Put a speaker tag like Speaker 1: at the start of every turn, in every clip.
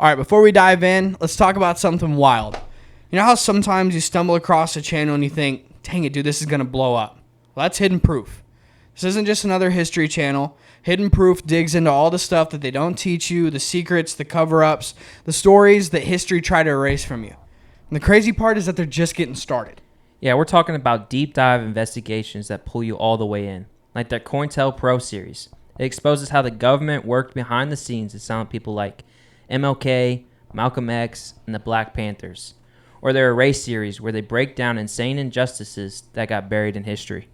Speaker 1: All right, before we dive in, let's talk about something wild. You know how sometimes you stumble across a channel and you think, dang it, dude, this is going to blow up? Well, that's Hidden Proof. This isn't just another history channel. Hidden Proof digs into all the stuff that they don't teach you, the secrets, the cover-ups, the stories that history tried to erase from you. And the crazy part is that they're just getting started.
Speaker 2: Yeah, we're talking about deep dive investigations that pull you all the way in, like their COINTELPRO series. It exposes how the government worked behind the scenes to silence people like MLK, Malcolm X, and the Black Panthers. Or their Erase series, where they break down insane injustices that got buried in history.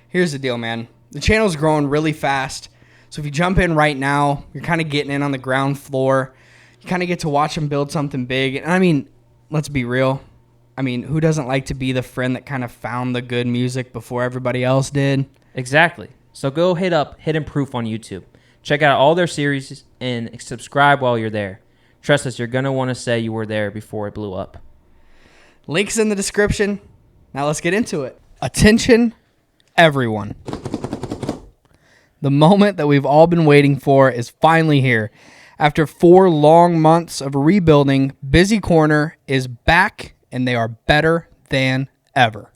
Speaker 1: Here's the deal, man. The channel's growing really fast. So if you jump in right now, you're kind of getting in on the ground floor. You kind of get to watch them build something big. And I mean, let's be real. I mean, who doesn't like to be the friend that kind of found the good music before everybody else did?
Speaker 2: Exactly. So go hit up Hidden Proof on YouTube. Check out all their series and subscribe while you're there. Trust us, you're going to want to say you were there before it blew up.
Speaker 1: Links in the description. Now let's get into it. Attention, everyone. The moment that we've all been waiting for is finally here. After 4 long months of rebuilding, Busy Corner is back, and they are better than ever.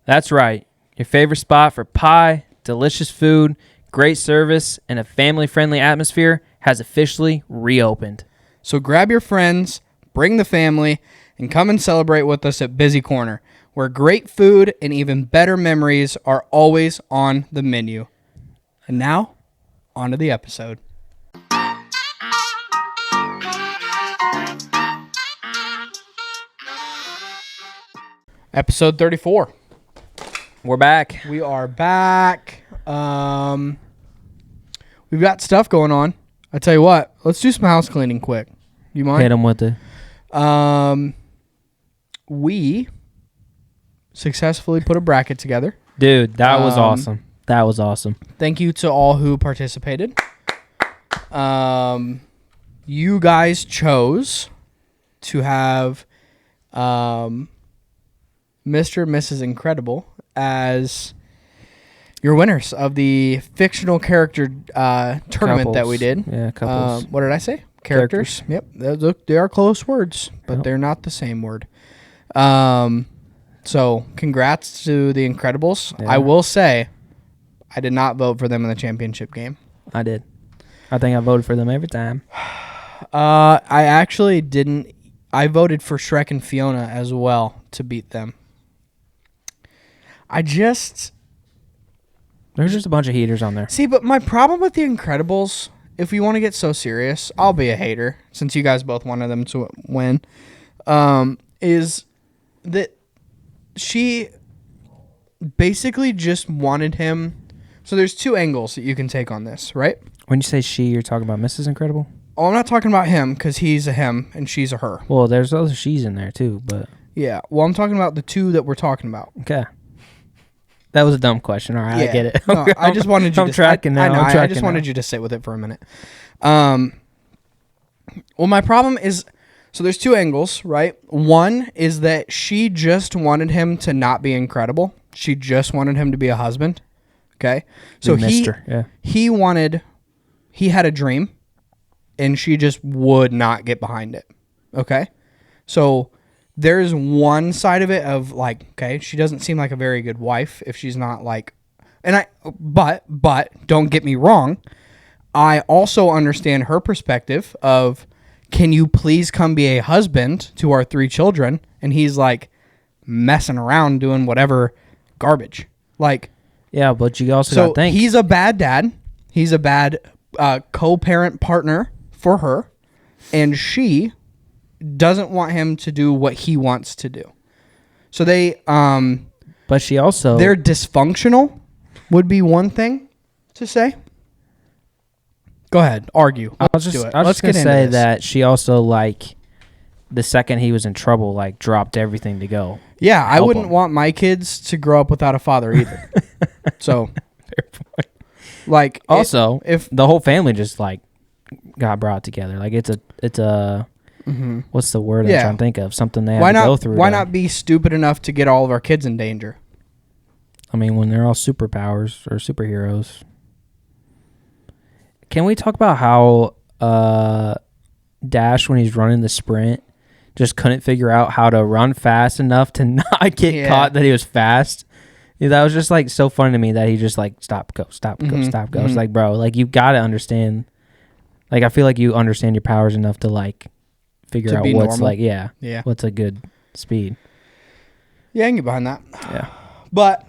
Speaker 2: That's right. Your favorite spot for pie, delicious food, great service, and a family-friendly atmosphere has officially reopened.
Speaker 1: So grab your friends, bring the family, and come and celebrate with us at Busy Corner, where great food and even better memories are always on the menu. And now, on to the episode. Episode 34.
Speaker 2: We're back.
Speaker 1: We are back. We've got stuff going on. I tell you what, let's do some house cleaning quick. You mind?
Speaker 2: Hit them with it.
Speaker 1: We successfully put a bracket together.
Speaker 2: Dude, that was awesome. That was awesome.
Speaker 1: Thank you to all who participated. You guys chose to have Mr. and Mrs. Incredible as your winners of the fictional character tournament that we did.
Speaker 2: Yeah, couples.
Speaker 1: What did I say? Characters. Yep. They are close words, but they're not the same word. So congrats to the Incredibles. Yeah. I will say I did not vote for them in the championship game.
Speaker 2: I did. I think I voted for them every time.
Speaker 1: I actually didn't. I voted for Shrek and Fiona as well to beat them. There's
Speaker 2: just a bunch of heaters on there.
Speaker 1: See, but my problem with the Incredibles, if you want to get so serious, I'll be a hater since you guys both wanted them to win, is that she basically just wanted him. So there's 2 angles that you can take on this, right?
Speaker 2: When you say she, you're talking about Mrs. Incredible?
Speaker 1: Oh, I'm not talking about him because he's a him and she's a her.
Speaker 2: Well, there's other she's in there too, but...
Speaker 1: Yeah, well, I'm talking about the 2 that we're talking about.
Speaker 2: Okay. That was a dumb question. All right, yeah. I get it.
Speaker 1: No, I just wanted you
Speaker 2: I'm tracking now.
Speaker 1: I just wanted you to sit with it for a minute. Well, my problem is, so there's 2 angles, right? One is that she just wanted him to not be incredible. She just wanted him to be a husband. Okay? So he had a dream, and she just would not get behind it. Okay? So there's one side of it of like, okay, she doesn't seem like a very good wife if she's not like, but don't get me wrong. I also understand her perspective of, can you please come be a husband to our 3 children? And he's like messing around doing whatever garbage. Like,
Speaker 2: yeah, but you also got to think.
Speaker 1: He's a bad dad. He's a bad co-parent partner for her. And she doesn't want him to do what he wants to do. So they
Speaker 2: but she also,
Speaker 1: they're dysfunctional would be one thing to say. Go ahead, argue.
Speaker 2: I was just going to say that she also, like, the second he was in trouble, like, dropped everything to go.
Speaker 1: Yeah, I wouldn't want my kids to grow up without a father either. So fair point. Like,
Speaker 2: also, if the whole family just like got brought together, like it's a mm-hmm. What's the word I'm trying to think of? Something they have to go through.
Speaker 1: Why not be stupid enough to get all of our kids in danger?
Speaker 2: I mean, when they're all superpowers or superheroes. Can we talk about how Dash when he's running the sprint just couldn't figure out how to run fast enough to not get caught that he was fast. Yeah, that was just like so funny to me that he just like stop, go. It's like, bro, like you got to understand. Like I feel like you understand your powers enough to like figure out what's normal. Like, what's a good speed.
Speaker 1: Yeah, I can get behind that.
Speaker 2: Yeah.
Speaker 1: But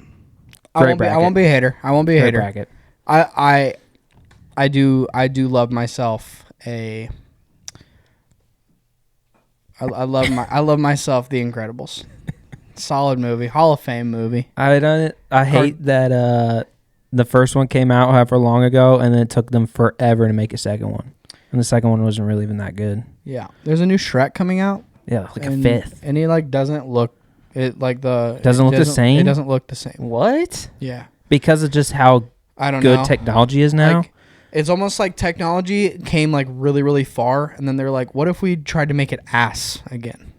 Speaker 1: I won't be a hater. I won't be a hater.
Speaker 2: Bracket.
Speaker 1: I do love myself I love myself The Incredibles. Solid movie, Hall of Fame movie.
Speaker 2: I hate that the first one came out however long ago, and then it took them forever to make a second one. And the second one wasn't really even that good.
Speaker 1: Yeah, there's a new Shrek coming out.
Speaker 2: Yeah, like a fifth,
Speaker 1: and he like doesn't look the
Speaker 2: same.
Speaker 1: It doesn't look the same.
Speaker 2: What?
Speaker 1: Yeah,
Speaker 2: because of just how good technology is now.
Speaker 1: Like, it's almost like technology came like really, really far, and then they're like, "What if we tried to make it ass again?"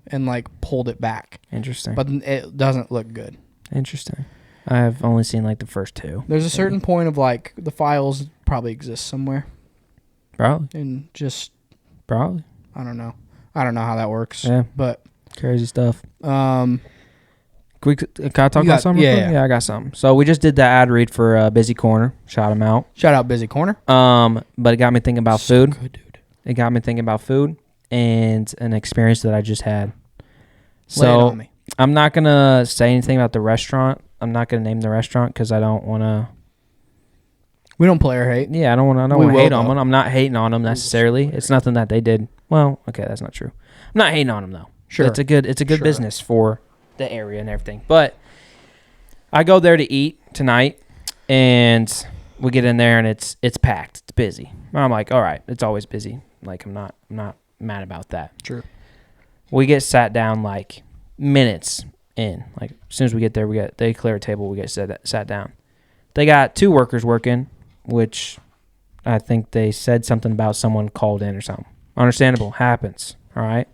Speaker 1: And like pulled it back.
Speaker 2: Interesting.
Speaker 1: But it doesn't look good.
Speaker 2: Interesting. I have only seen like the first two.
Speaker 1: There's a certain point of like the files probably exist somewhere.
Speaker 2: Probably.
Speaker 1: And just
Speaker 2: probably.
Speaker 1: I don't know how that works.
Speaker 2: Yeah.
Speaker 1: But
Speaker 2: crazy stuff. Can I talk about something? Yeah, I got something. So we just did the ad read for Busy Corner. Shout him out.
Speaker 1: Shout out Busy Corner.
Speaker 2: But it got me thinking about food.
Speaker 1: Good, dude.
Speaker 2: It got me thinking about food and an experience that I just had.
Speaker 1: Lay it on me.
Speaker 2: I'm not gonna say anything about the restaurant. I'm not gonna name the restaurant because I don't want to.
Speaker 1: We don't player hate.
Speaker 2: Yeah, I don't want to hate on them. I'm not hating on them necessarily. It's nothing that they did. Well, okay, that's not true. I'm not hating on them though.
Speaker 1: Sure,
Speaker 2: it's a good business for the area and everything. But I go there to eat tonight, and we get in there and it's packed. It's busy. I'm like, all right, it's always busy. Like I'm not mad about that.
Speaker 1: Sure.
Speaker 2: We get sat down like minutes in. Like as soon as we get there, they clear a table. We get sat down. They got 2 workers working, which I think they said something about someone called in or something. Understandable, happens. All right.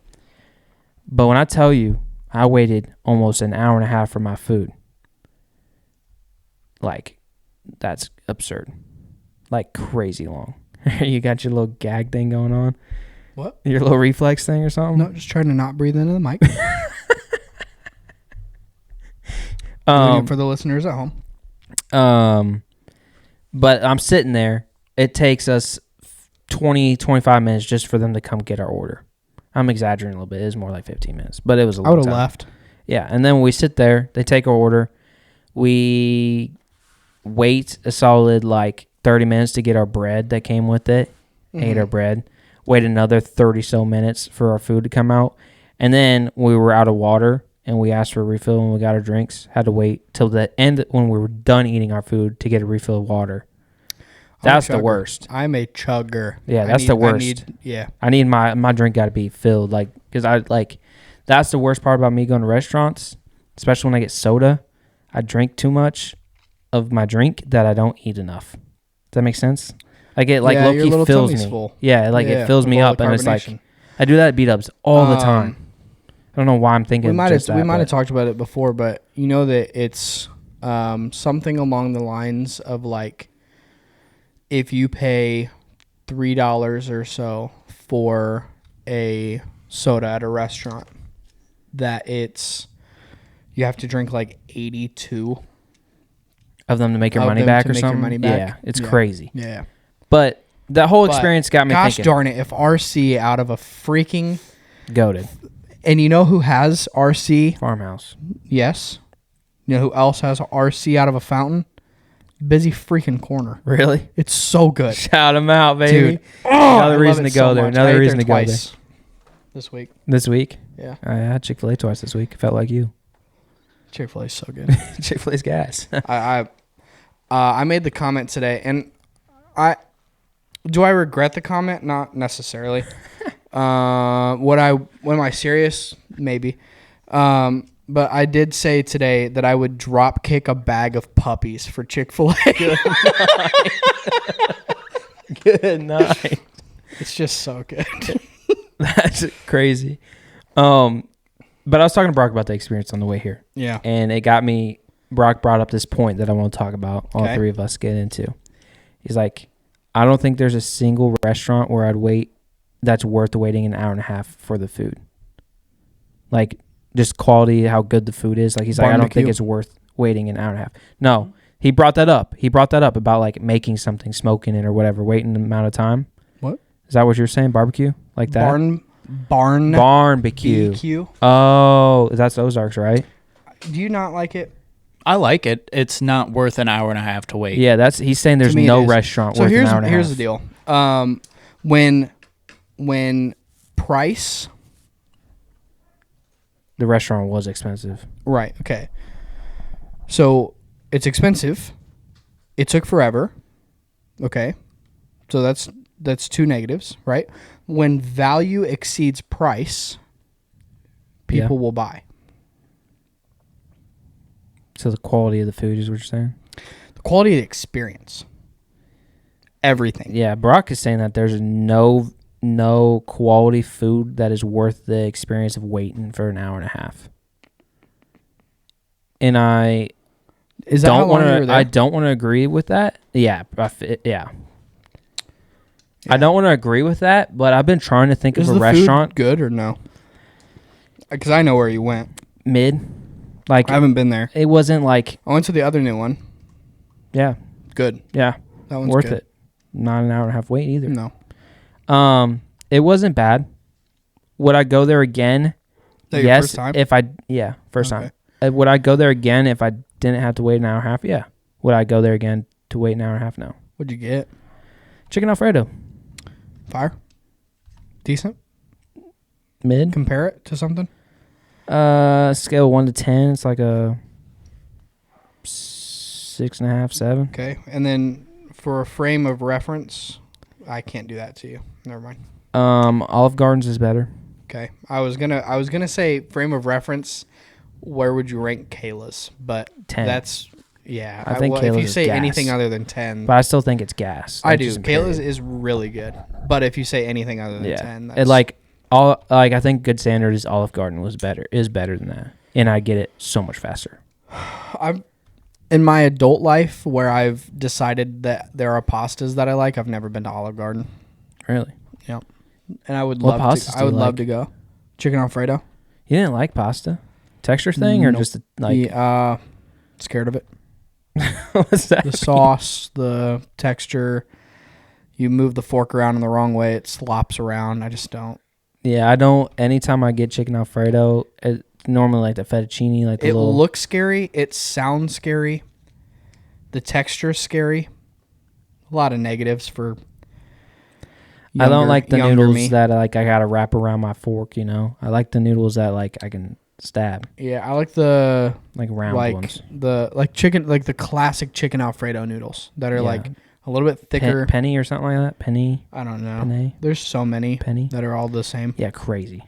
Speaker 2: But when I tell you, I waited almost an hour and a half for my food. Like, that's absurd. Like, crazy long. You got your little gag thing going on?
Speaker 1: What?
Speaker 2: Your little reflex thing or something?
Speaker 1: No, just trying to not breathe into the mic. For the listeners at home.
Speaker 2: But I'm sitting there. It takes us 20-25 minutes just for them to come get our order. I'm exaggerating a little bit. It was more like 15 minutes, but it was a long time. I would have left. Yeah, and then when we sit there, they take our order. We wait a solid like 30 minutes to get our bread that came with it. Ate our bread. Wait another 30-so minutes for our food to come out. And then we were out of water, and we asked for a refill when we got our drinks. Had to wait till the end when we were done eating our food to get a refill of water. That's the worst.
Speaker 1: I'm a chugger.
Speaker 2: Yeah, that's the worst. I need my drink got to be filled, like, because that's the worst part about me going to restaurants, especially when I get soda. I drink too much of my drink that I don't eat enough. Does that make sense? Like it low-key fills me. Full. Yeah, it fills me up, and it's like I do that at beat-ups all the time. I don't know why I'm thinking. We might
Speaker 1: have talked about it before, but you know that it's something along the lines of like, if you pay $3 or so for a soda at a restaurant, that you have to drink like 82
Speaker 2: of them to make your money back or something. Yeah, it's crazy.
Speaker 1: Yeah,
Speaker 2: but that whole experience got me thinking.
Speaker 1: Gosh darn it! If RC out of a freaking
Speaker 2: goated,
Speaker 1: and you know who has RC?
Speaker 2: Farmhouse.
Speaker 1: Yes. You know who else has RC out of a fountain? Busy freaking Corner.
Speaker 2: Really?
Speaker 1: It's so good.
Speaker 2: Shout them out, baby.
Speaker 1: Dude. Another
Speaker 2: reason to go there. Another reason to go there.
Speaker 1: This week.
Speaker 2: This week?
Speaker 1: Yeah.
Speaker 2: I had Chick-fil-A twice this week. Felt like you.
Speaker 1: Chick-fil-A is so good.
Speaker 2: Chick-fil-A's gas.
Speaker 1: I made the comment today, and do I regret the comment? Not necessarily. Am I serious? Maybe. But I did say today that I would drop kick a bag of puppies for Chick-fil-A.
Speaker 2: Good night.
Speaker 1: It's just so good.
Speaker 2: That's crazy. But I was talking to Brock about the experience on the way here.
Speaker 1: Yeah.
Speaker 2: And it got me, Brock brought up this point that I want to talk about, all three of us get into. He's like, I don't think there's a single restaurant where I'd wait that's worth waiting an hour and a half for the food. Like, just quality, how good the food is. Like, he's like, I don't think it's worth waiting an hour and a half. No, he brought that up. He brought that up about, like, making something, smoking it or whatever, waiting an amount of time.
Speaker 1: What?
Speaker 2: Is that what you're saying? Barbecue? Like that? Barnbecue.
Speaker 1: BQ.
Speaker 2: Oh, that's Ozarks, right?
Speaker 1: Do you not like it?
Speaker 3: I like it. It's not worth an hour and a half to wait.
Speaker 2: Yeah, he's saying there's no restaurant worth an hour and a half.
Speaker 1: Here's the deal. When price...
Speaker 2: The restaurant was expensive.
Speaker 1: Right, okay. So, it's expensive. It took forever. Okay. So, that's two negatives, right? When value exceeds price, people will buy.
Speaker 2: So the quality of the food is what you're saying?
Speaker 1: The quality of the experience. Everything.
Speaker 2: Yeah, Brock is saying that there's no quality food that is worth the experience of waiting for an hour and a half. And I don't want to agree with that. Yeah, yeah. I don't want to agree with that, but I've been trying to think of a restaurant.
Speaker 1: Food good or no? Because I know where you went.
Speaker 2: Mid. Like,
Speaker 1: I haven't been there.
Speaker 2: It wasn't like...
Speaker 1: I went to the other new one.
Speaker 2: Yeah.
Speaker 1: Good.
Speaker 2: Yeah.
Speaker 1: That one's
Speaker 2: worth
Speaker 1: good.
Speaker 2: it. Not an hour and a half wait either.
Speaker 1: No.
Speaker 2: It wasn't bad. Would I go there again?
Speaker 1: Yes.
Speaker 2: Your
Speaker 1: first time?
Speaker 2: First
Speaker 1: Okay.
Speaker 2: time. Would I go there again if I didn't have to wait an hour and a half? Yeah. Would I go there again to wait an hour and a half? No.
Speaker 1: What'd you get?
Speaker 2: Chicken Alfredo.
Speaker 1: Fire? Decent?
Speaker 2: Mid.
Speaker 1: Compare it to something?
Speaker 2: Scale of 1 to 10, it's like a 6.5, 7.
Speaker 1: Okay. And then for a frame of reference, I can't do that to you. Never mind.
Speaker 2: Olive Garden's is better.
Speaker 1: Okay. I was gonna say frame of reference, where would you rank Kayla's? But
Speaker 2: 10.
Speaker 1: That's yeah.
Speaker 2: I think
Speaker 1: if
Speaker 2: Kayla's
Speaker 1: you
Speaker 2: is
Speaker 1: say
Speaker 2: gas.
Speaker 1: anything other than 10,
Speaker 2: But I still think it's gas.
Speaker 1: I do. Kayla's is really good. But if you say anything other than 10, that's
Speaker 2: I think good standard is Olive Garden is better than that, and I get it so much faster.
Speaker 1: I'm in my adult life where I've decided that there are pastas that I like. I've never been to Olive Garden.
Speaker 2: Really?
Speaker 1: Yep. And I would
Speaker 2: What
Speaker 1: love
Speaker 2: pastas
Speaker 1: to.
Speaker 2: do
Speaker 1: I would
Speaker 2: you
Speaker 1: love
Speaker 2: like?
Speaker 1: to go. Chicken Alfredo.
Speaker 2: You didn't like pasta texture thing, or
Speaker 1: Nope.
Speaker 2: just like
Speaker 1: scared of it.
Speaker 2: what's that?
Speaker 1: The sauce, the texture. You move the fork around in the wrong way, it slops around. I just don't.
Speaker 2: Yeah, I don't. Anytime I get chicken Alfredo, normally like the fettuccine, like the
Speaker 1: It
Speaker 2: little.
Speaker 1: looks scary. It sounds scary. The texture's scary. A lot of negatives for.
Speaker 2: I don't like the noodles
Speaker 1: me.
Speaker 2: that I gotta wrap around my fork. You know, I like the noodles that like I can stab,
Speaker 1: Yeah, I like the
Speaker 2: like round ones.
Speaker 1: chicken, like the classic chicken Alfredo noodles that are
Speaker 2: Yeah.
Speaker 1: like a little bit thicker.
Speaker 2: Penny or something like that. Penny.
Speaker 1: I don't know.
Speaker 2: Penny.
Speaker 1: There's so many
Speaker 2: Penny.
Speaker 1: that are all the same.
Speaker 2: Yeah, crazy.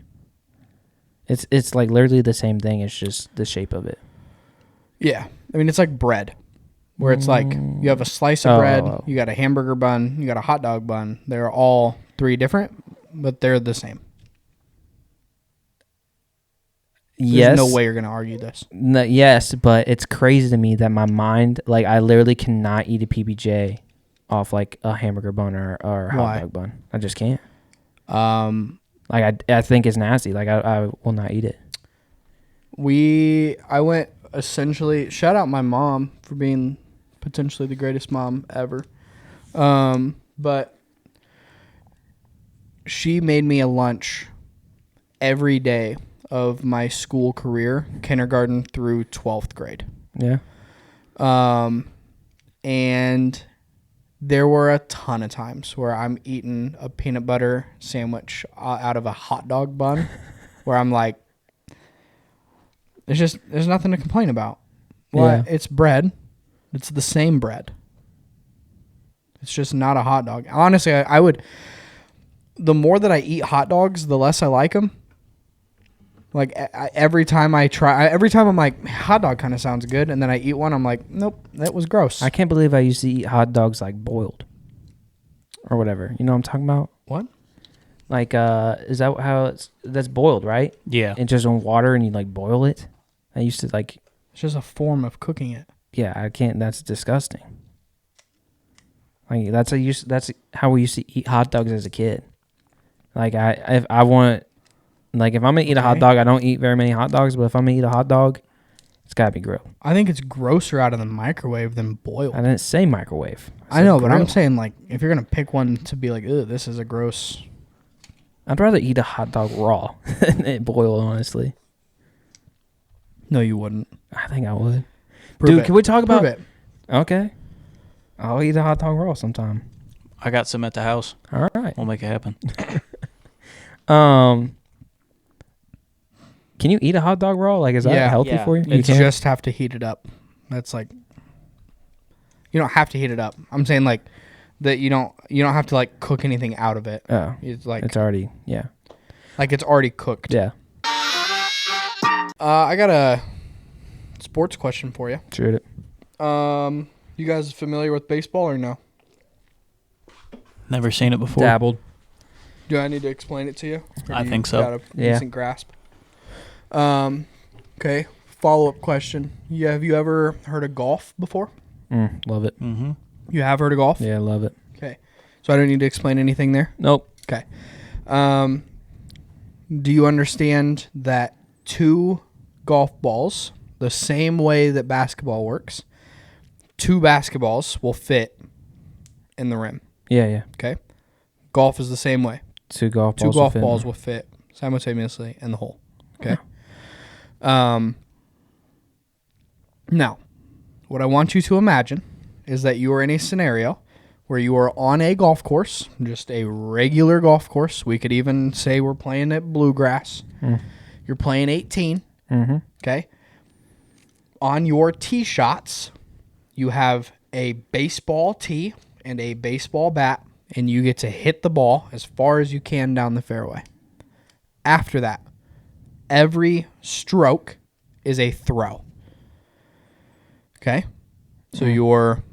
Speaker 2: It's like literally the same thing. It's just the shape of it.
Speaker 1: Yeah, I mean it's like bread, where it's like you have a slice of bread,
Speaker 2: Oh.
Speaker 1: you got a hamburger bun, you got a hot dog bun. They're all three different, but they're the same. There's
Speaker 2: Yes.
Speaker 1: no way you're gonna argue this.
Speaker 2: No, yes, but it's crazy to me that my mind, like, I literally cannot eat a PBJ off like a hamburger bun or a hot
Speaker 1: Why?
Speaker 2: dog bun. I just can't.
Speaker 1: Like
Speaker 2: I think it's nasty. Like I will not eat it.
Speaker 1: I went essentially. Shout out my mom for being potentially the greatest mom ever. But she made me a lunch every day of my school career, kindergarten through 12th grade.
Speaker 2: Yeah.
Speaker 1: And there were a ton of times where I'm eating a peanut butter sandwich out of a hot dog bun where I'm like, there's nothing to complain about. Well,
Speaker 2: Yeah.
Speaker 1: it's bread. It's the same bread. It's just not a hot dog. Honestly, I would, the more that I eat hot dogs, the less I like them. Like every time I'm like, hot dog kind of sounds good, and then I eat one, I'm like, nope, that was gross.
Speaker 2: I can't believe I used to eat hot dogs like boiled or whatever. You know what I'm talking about?
Speaker 1: What?
Speaker 2: Like, is that how that's boiled, right?
Speaker 3: Yeah.
Speaker 2: And just on water and you like boil it. I used to like,
Speaker 1: It's just a form of cooking it.
Speaker 2: yeah, I can't. That's disgusting. Like that's how we used to eat hot dogs as a kid. Like if I want, like if I'm gonna eat a hot
Speaker 1: Okay.
Speaker 2: dog, I don't eat very many hot dogs. But if I'm gonna eat a hot dog, it's gotta be grilled.
Speaker 1: I think it's grosser out of the microwave than boiled.
Speaker 2: I didn't say microwave.
Speaker 1: I know, but I'm
Speaker 2: grilled.
Speaker 1: saying like if you're gonna pick one to be like, "Ugh, this is a gross."
Speaker 2: I'd rather eat a hot dog raw than it boiled. Honestly,
Speaker 1: No, you wouldn't.
Speaker 2: I think I would.
Speaker 1: Prove
Speaker 2: Dude,
Speaker 1: it.
Speaker 2: can we talk
Speaker 1: Prove
Speaker 2: about?
Speaker 1: it.
Speaker 2: Okay, I'll eat a hot dog raw sometime.
Speaker 3: I got some at the house.
Speaker 2: All right.
Speaker 3: We'll make it happen.
Speaker 2: Can you eat a hot dog raw? Like, is that
Speaker 1: Yeah.
Speaker 2: healthy
Speaker 3: Yeah.
Speaker 2: for you?
Speaker 1: You
Speaker 2: can?
Speaker 1: just have to heat it up. That's like you don't have to heat it up. I'm saying like that you don't have to like cook anything out of it.
Speaker 2: Oh,
Speaker 1: It's like
Speaker 2: it's already
Speaker 1: it's already cooked.
Speaker 2: yeah.
Speaker 1: I got a sports question for you.
Speaker 2: Shoot it.
Speaker 1: You guys familiar with baseball or no?
Speaker 3: Never seen it before.
Speaker 2: Dabbled.
Speaker 1: Do I need to explain it to you? Or
Speaker 3: I
Speaker 1: do you
Speaker 3: think so.
Speaker 1: Got a
Speaker 2: Yeah.
Speaker 1: decent grasp. Okay. Follow-up question. Yeah, have you ever heard of golf before?
Speaker 2: Love it.
Speaker 3: Mm-hmm.
Speaker 1: You have heard of golf?
Speaker 2: Yeah, love it.
Speaker 1: Okay. So I don't need to explain anything there?
Speaker 2: Nope.
Speaker 1: Okay. Do you understand that 2 golf balls, the same way that basketball works, 2 basketballs will fit in the rim?
Speaker 2: Yeah.
Speaker 1: Okay. Golf is the same way.
Speaker 2: 2 golf balls.
Speaker 1: 2 golf
Speaker 2: will fit in
Speaker 1: balls
Speaker 2: there.
Speaker 1: will fit simultaneously in the hole. Okay. Now, what I want you to imagine is that you are in a scenario where you are on a golf course, just a regular golf course. We could even say we're playing at Bluegrass. You're playing 18.
Speaker 2: Mm-hmm.
Speaker 1: Okay. On your tee shots, you have a baseball tee and a baseball bat, and you get to hit the ball as far as you can down the fairway. After that, every stroke is a throw. Okay? So you're,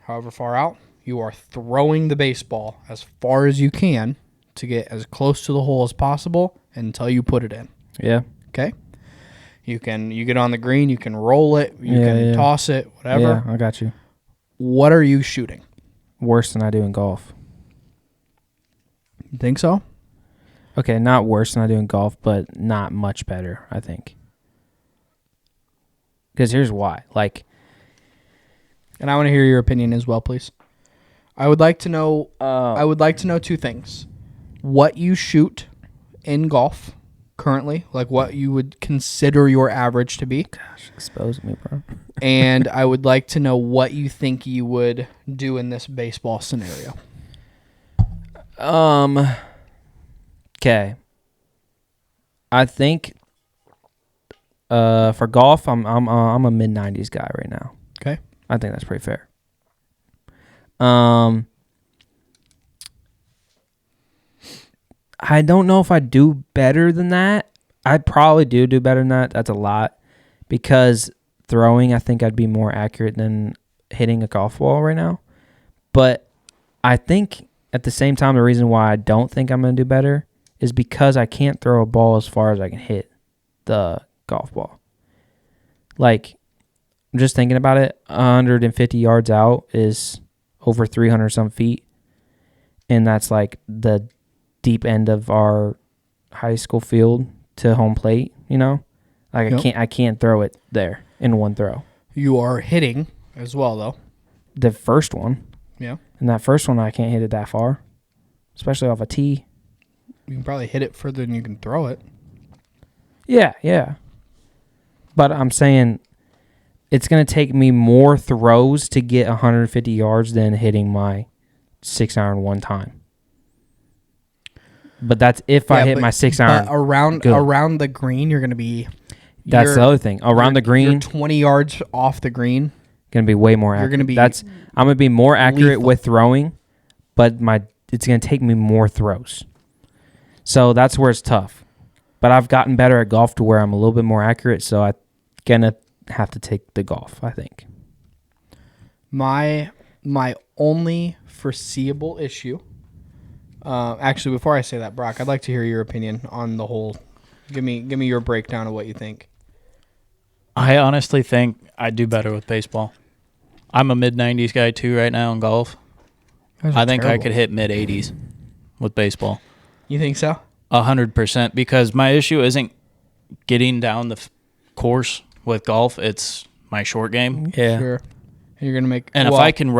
Speaker 1: however far out, you are throwing the baseball as far as you can to get as close to the hole as possible until you put it in.
Speaker 2: Yeah.
Speaker 1: Okay? You get on the green, you can roll it, you can toss it, whatever.
Speaker 2: Yeah, I got you.
Speaker 1: What are you shooting?
Speaker 2: Worse than I do in golf.
Speaker 1: You think so?
Speaker 2: Okay, not worse than I do in golf, but not much better, I think. Because here's why. Like,
Speaker 1: And I want to hear your opinion as well, please. I would like to know 2 things. What you shoot in golf currently, like what you would consider your average to be.
Speaker 2: gosh, expose me, bro.
Speaker 1: And I would like to know what you think you would do in this baseball scenario.
Speaker 2: Okay. I think for golf, I'm a mid-90s guy right now.
Speaker 1: Okay.
Speaker 2: I think that's pretty fair. I don't know if I do better than that. I probably do better than that. That's a lot. Because throwing, I think I'd be more accurate than hitting a golf ball right now. But I think at the same time, the reason why I don't think I'm going to do better is because I can't throw a ball as far as I can hit the golf ball. Like, I'm just thinking about it, 150 yards out is over 300 some feet. And that's like the deep end of our high school field to home plate, you know? Like
Speaker 1: Yep.
Speaker 2: I can't throw it there in one throw.
Speaker 1: You are hitting as well, though.
Speaker 2: The first one,
Speaker 1: Yeah.
Speaker 2: and that first one I can't hit it that far, especially off a tee.
Speaker 1: You can probably hit it further than you can throw it.
Speaker 2: Yeah. But I'm saying it's going to take me more throws to get 150 yards than hitting my 6-iron one time. But that's if I hit my 6-iron.
Speaker 1: But around the green, you're going to be.
Speaker 2: That's the other thing. Around the green,
Speaker 1: you're 20 yards off the green.
Speaker 2: Going to be way more accurate.
Speaker 1: You're gonna be
Speaker 2: I'm going to be more accurate
Speaker 1: lethal.
Speaker 2: with throwing, but it's going to take me more throws. So that's where it's tough. But I've gotten better at golf to where I'm a little bit more accurate, so I'm going to have to take the golf, I think.
Speaker 1: My only foreseeable issue. Actually, before I say that, Brock, I'd like to hear your opinion on the whole. Give me your breakdown of what you think.
Speaker 3: I honestly think I'd do better with baseball. I'm a mid-90s guy too right now in golf. I think I could hit mid-80s with baseball.
Speaker 1: You think so?
Speaker 3: 100%, because my issue isn't getting down the course with golf. It's my short game.
Speaker 2: Yeah.
Speaker 1: Sure. You're gonna make.
Speaker 3: And if I can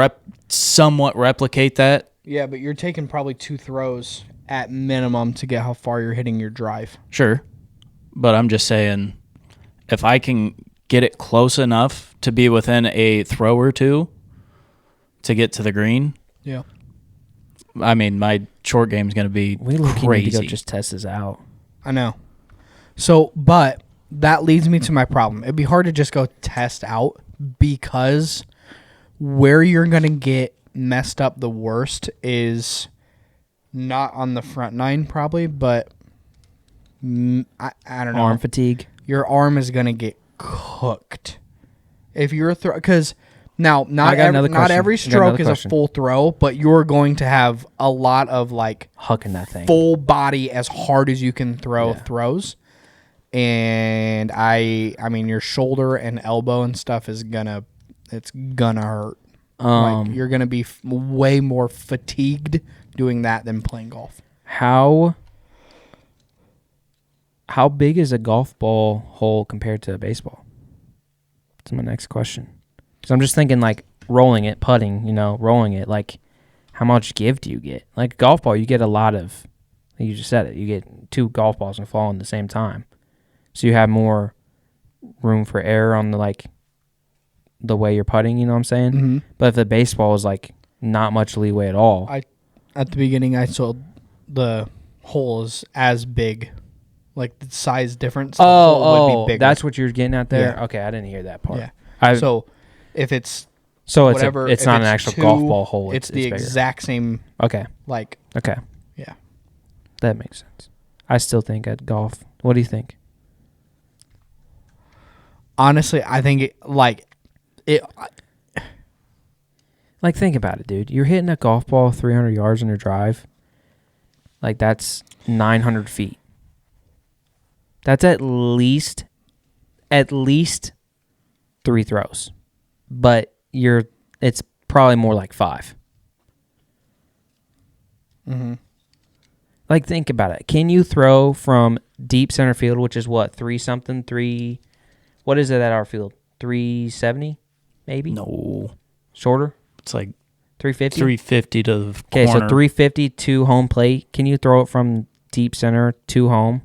Speaker 3: somewhat replicate that,
Speaker 1: Yeah, but you're taking probably 2 throws at minimum to get how far you're hitting your drive.
Speaker 3: sure. But I'm just saying, if I can get it close enough to be within a throw or two to get to the green,
Speaker 1: Yeah.
Speaker 3: I mean, my short game is going to be
Speaker 2: We looking
Speaker 3: crazy.
Speaker 2: need to go just test this out.
Speaker 1: I know. So, but that leads me to my problem. It'd be hard to just go test out because where you're going to get messed up the worst is not on the front nine probably, but I don't know.
Speaker 2: Arm fatigue.
Speaker 1: Your arm is going to get cooked. If you're because now
Speaker 2: I got another
Speaker 1: not
Speaker 2: question.
Speaker 1: every
Speaker 2: I got
Speaker 1: stroke
Speaker 2: another
Speaker 1: is
Speaker 2: question.
Speaker 1: a full throw, but you're going to have a lot of like
Speaker 2: Hucking that thing.
Speaker 1: full body as hard as you can throw
Speaker 2: Yeah.
Speaker 1: throws. And I mean your shoulder and elbow and stuff is it's gonna hurt. Like you're gonna be way more fatigued doing that than playing golf.
Speaker 2: How big is a golf ball hole compared to a baseball? That's my next question. Because I'm just thinking like rolling it, putting, rolling it. Like how much give do you get? Like golf ball, you get a lot of, you just said it, you get 2 golf balls and fall in the same time. So you have more room for error on the way you're putting, you know what I'm saying?
Speaker 1: Mm-hmm.
Speaker 2: But if the baseball is like not much leeway at all.
Speaker 1: At the beginning, I saw the hole is as big, like the size difference. The hole would be bigger.
Speaker 2: That's what you're getting at there?
Speaker 1: Yeah.
Speaker 2: Okay, I didn't hear that part.
Speaker 1: Yeah. So if it's whatever,
Speaker 2: it's
Speaker 1: if
Speaker 2: not an
Speaker 1: it's
Speaker 2: actual
Speaker 1: 2,
Speaker 2: golf ball hole.
Speaker 1: It's the
Speaker 2: bigger.
Speaker 1: exact same.
Speaker 2: Okay. Okay.
Speaker 1: Yeah.
Speaker 2: That makes sense. I still think at golf. What do you think?
Speaker 1: Honestly, I think
Speaker 2: Like, think about it, dude. You're hitting a golf ball 300 yards on your drive. Like, that's 900 feet. That's at least 3 throws. But it's probably more like 5.
Speaker 1: Mm-hmm.
Speaker 2: Like, think about it. Can you throw from deep center field, which is what, 3 what is it at our field? 370, maybe?
Speaker 3: No.
Speaker 2: Shorter?
Speaker 3: It's like
Speaker 2: 350?
Speaker 3: 350 to the
Speaker 2: Okay,
Speaker 3: corner.
Speaker 2: so 350 to home plate. Can you throw it from deep center to home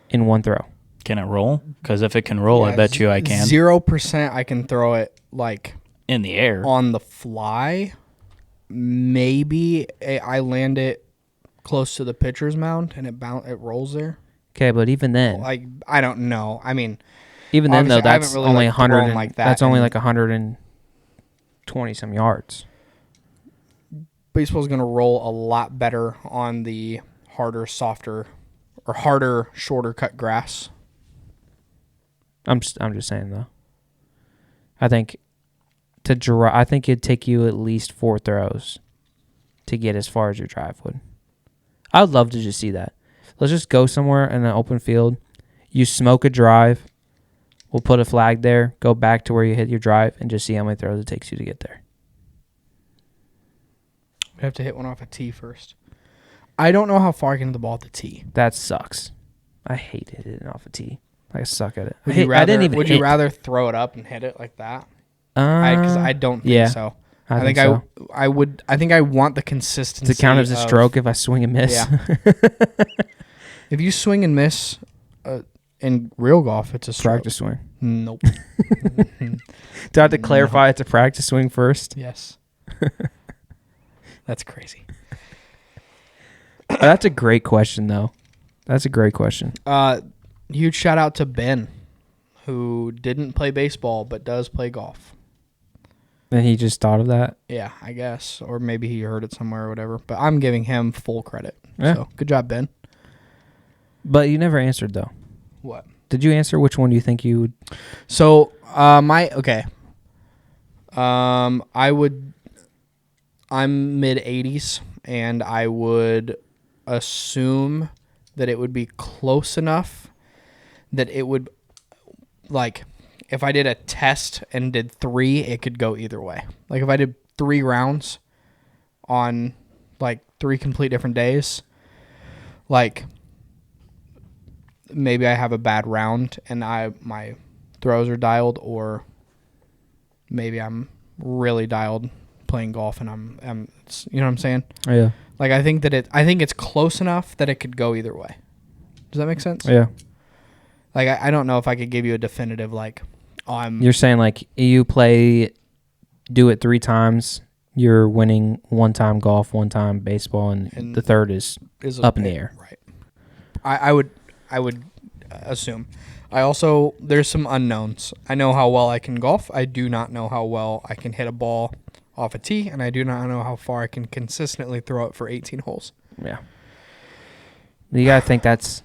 Speaker 2: in one throw?
Speaker 3: Can it roll? Because if it can roll, I bet you I can.
Speaker 1: 0% I can throw it like
Speaker 3: In the air.
Speaker 1: on the fly. Maybe I land it close to the pitcher's mound and it rolls there.
Speaker 2: Okay, but even then,
Speaker 1: Like I don't know. I mean,
Speaker 2: even then though,
Speaker 1: obviously, I haven't
Speaker 2: that's
Speaker 1: really,
Speaker 2: only
Speaker 1: like,
Speaker 2: 100.
Speaker 1: thrown like that
Speaker 2: That's only
Speaker 1: and-
Speaker 2: like 120 some yards.
Speaker 1: baseball's going to roll a lot better on the harder, shorter cut grass.
Speaker 2: I'm just saying though. I think I think it'd take you at least 4 throws to get as far as your drive would. I would love to just see that. Let's just go somewhere in an open field. You smoke a drive. We'll put a flag there. Go back to where you hit your drive and just see how many throws it takes you to get there.
Speaker 1: We have to hit one off a tee first. I don't know how far I can hit the ball at the tee.
Speaker 2: That sucks. I hate hitting off a tee. I suck at it.
Speaker 1: Would
Speaker 2: I didn't even
Speaker 1: Would
Speaker 2: hit.
Speaker 1: you rather throw it up and hit it like that? Because I don't think
Speaker 2: yeah,
Speaker 1: so.
Speaker 2: I think so.
Speaker 1: I would. I think I want the consistency.
Speaker 2: Does it count as a
Speaker 1: of-
Speaker 2: stroke if I swing and miss?
Speaker 1: Yeah. If you swing and miss in real golf, it's a stroke.
Speaker 2: Practice swing.
Speaker 1: Nope.
Speaker 2: Do I have to clarify it's a practice swing first?
Speaker 1: Yes. That's crazy.
Speaker 2: That's a great question, though. That's a great question.
Speaker 1: Huge shout out to Ben, who didn't play baseball but does play golf.
Speaker 2: And he just thought of that.
Speaker 1: Yeah, I guess. Or maybe he heard it somewhere or whatever. But I'm giving him full credit.
Speaker 2: Yeah.
Speaker 1: So good job, Ben.
Speaker 2: But you never answered, though.
Speaker 1: What?
Speaker 2: Did you answer which one do you think you would?
Speaker 1: So I'm mid 80s, and I would assume that it would be close enough that it would, like, if I did a test and did 3, it could go either way. Like, if I did 3 rounds on, like, 3 complete different days, like maybe I have a bad round and my throws are dialed, or maybe I'm really dialed playing golf and I'm you know what I'm saying?
Speaker 2: Yeah.
Speaker 1: Like I think it's close enough that it could go either way. Does that make sense?
Speaker 2: Yeah.
Speaker 1: Like I don't know if I could give you a definitive like, oh,
Speaker 2: You're saying like do it 3 times, you're winning 1 time golf, 1 time baseball, and the third is up in the air.
Speaker 1: Right. I would assume. I also, there's some unknowns. I know how well I can golf. I do not know how well I can hit a ball off a tee, and I do not know how far I can consistently throw it for 18 holes.
Speaker 2: Yeah. You got to think that's...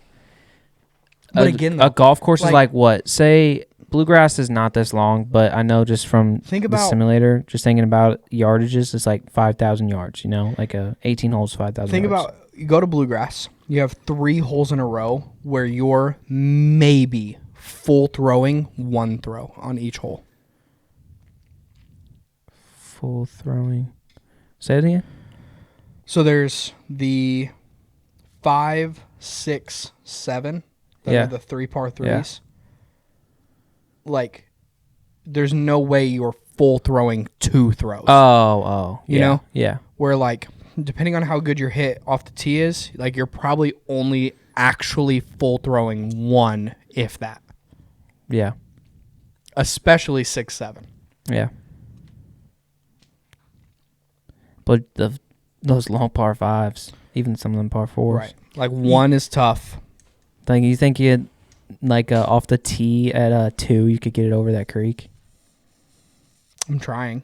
Speaker 1: But again, though,
Speaker 2: a golf course is like what? Say bluegrass is not this long, but I know just from the simulator, just thinking about yardages, it's like 5,000 yards, you know? Like 18 holes, 5,000 yards.
Speaker 1: Think about, you go to bluegrass, you have 3 holes in a row where you're maybe full throwing 1 throw on each hole.
Speaker 2: Full throwing. Say it again.
Speaker 1: So there's the 5, 6, 7 that are the 3 par 3s. Yeah. Like, there's no way you're full throwing 2 throws.
Speaker 2: You
Speaker 1: know?
Speaker 2: Yeah.
Speaker 1: Where, like, depending on how good your hit off the tee is, like, you're probably only actually full throwing 1, if that.
Speaker 2: Yeah.
Speaker 1: Especially 6, 7.
Speaker 2: Yeah. But those long par 5s, even some of them par 4s.
Speaker 1: Right. Like, 1 is tough.
Speaker 2: Like, you think you'd, like, off the tee at 2, you could get it over that creek?
Speaker 1: I'm trying.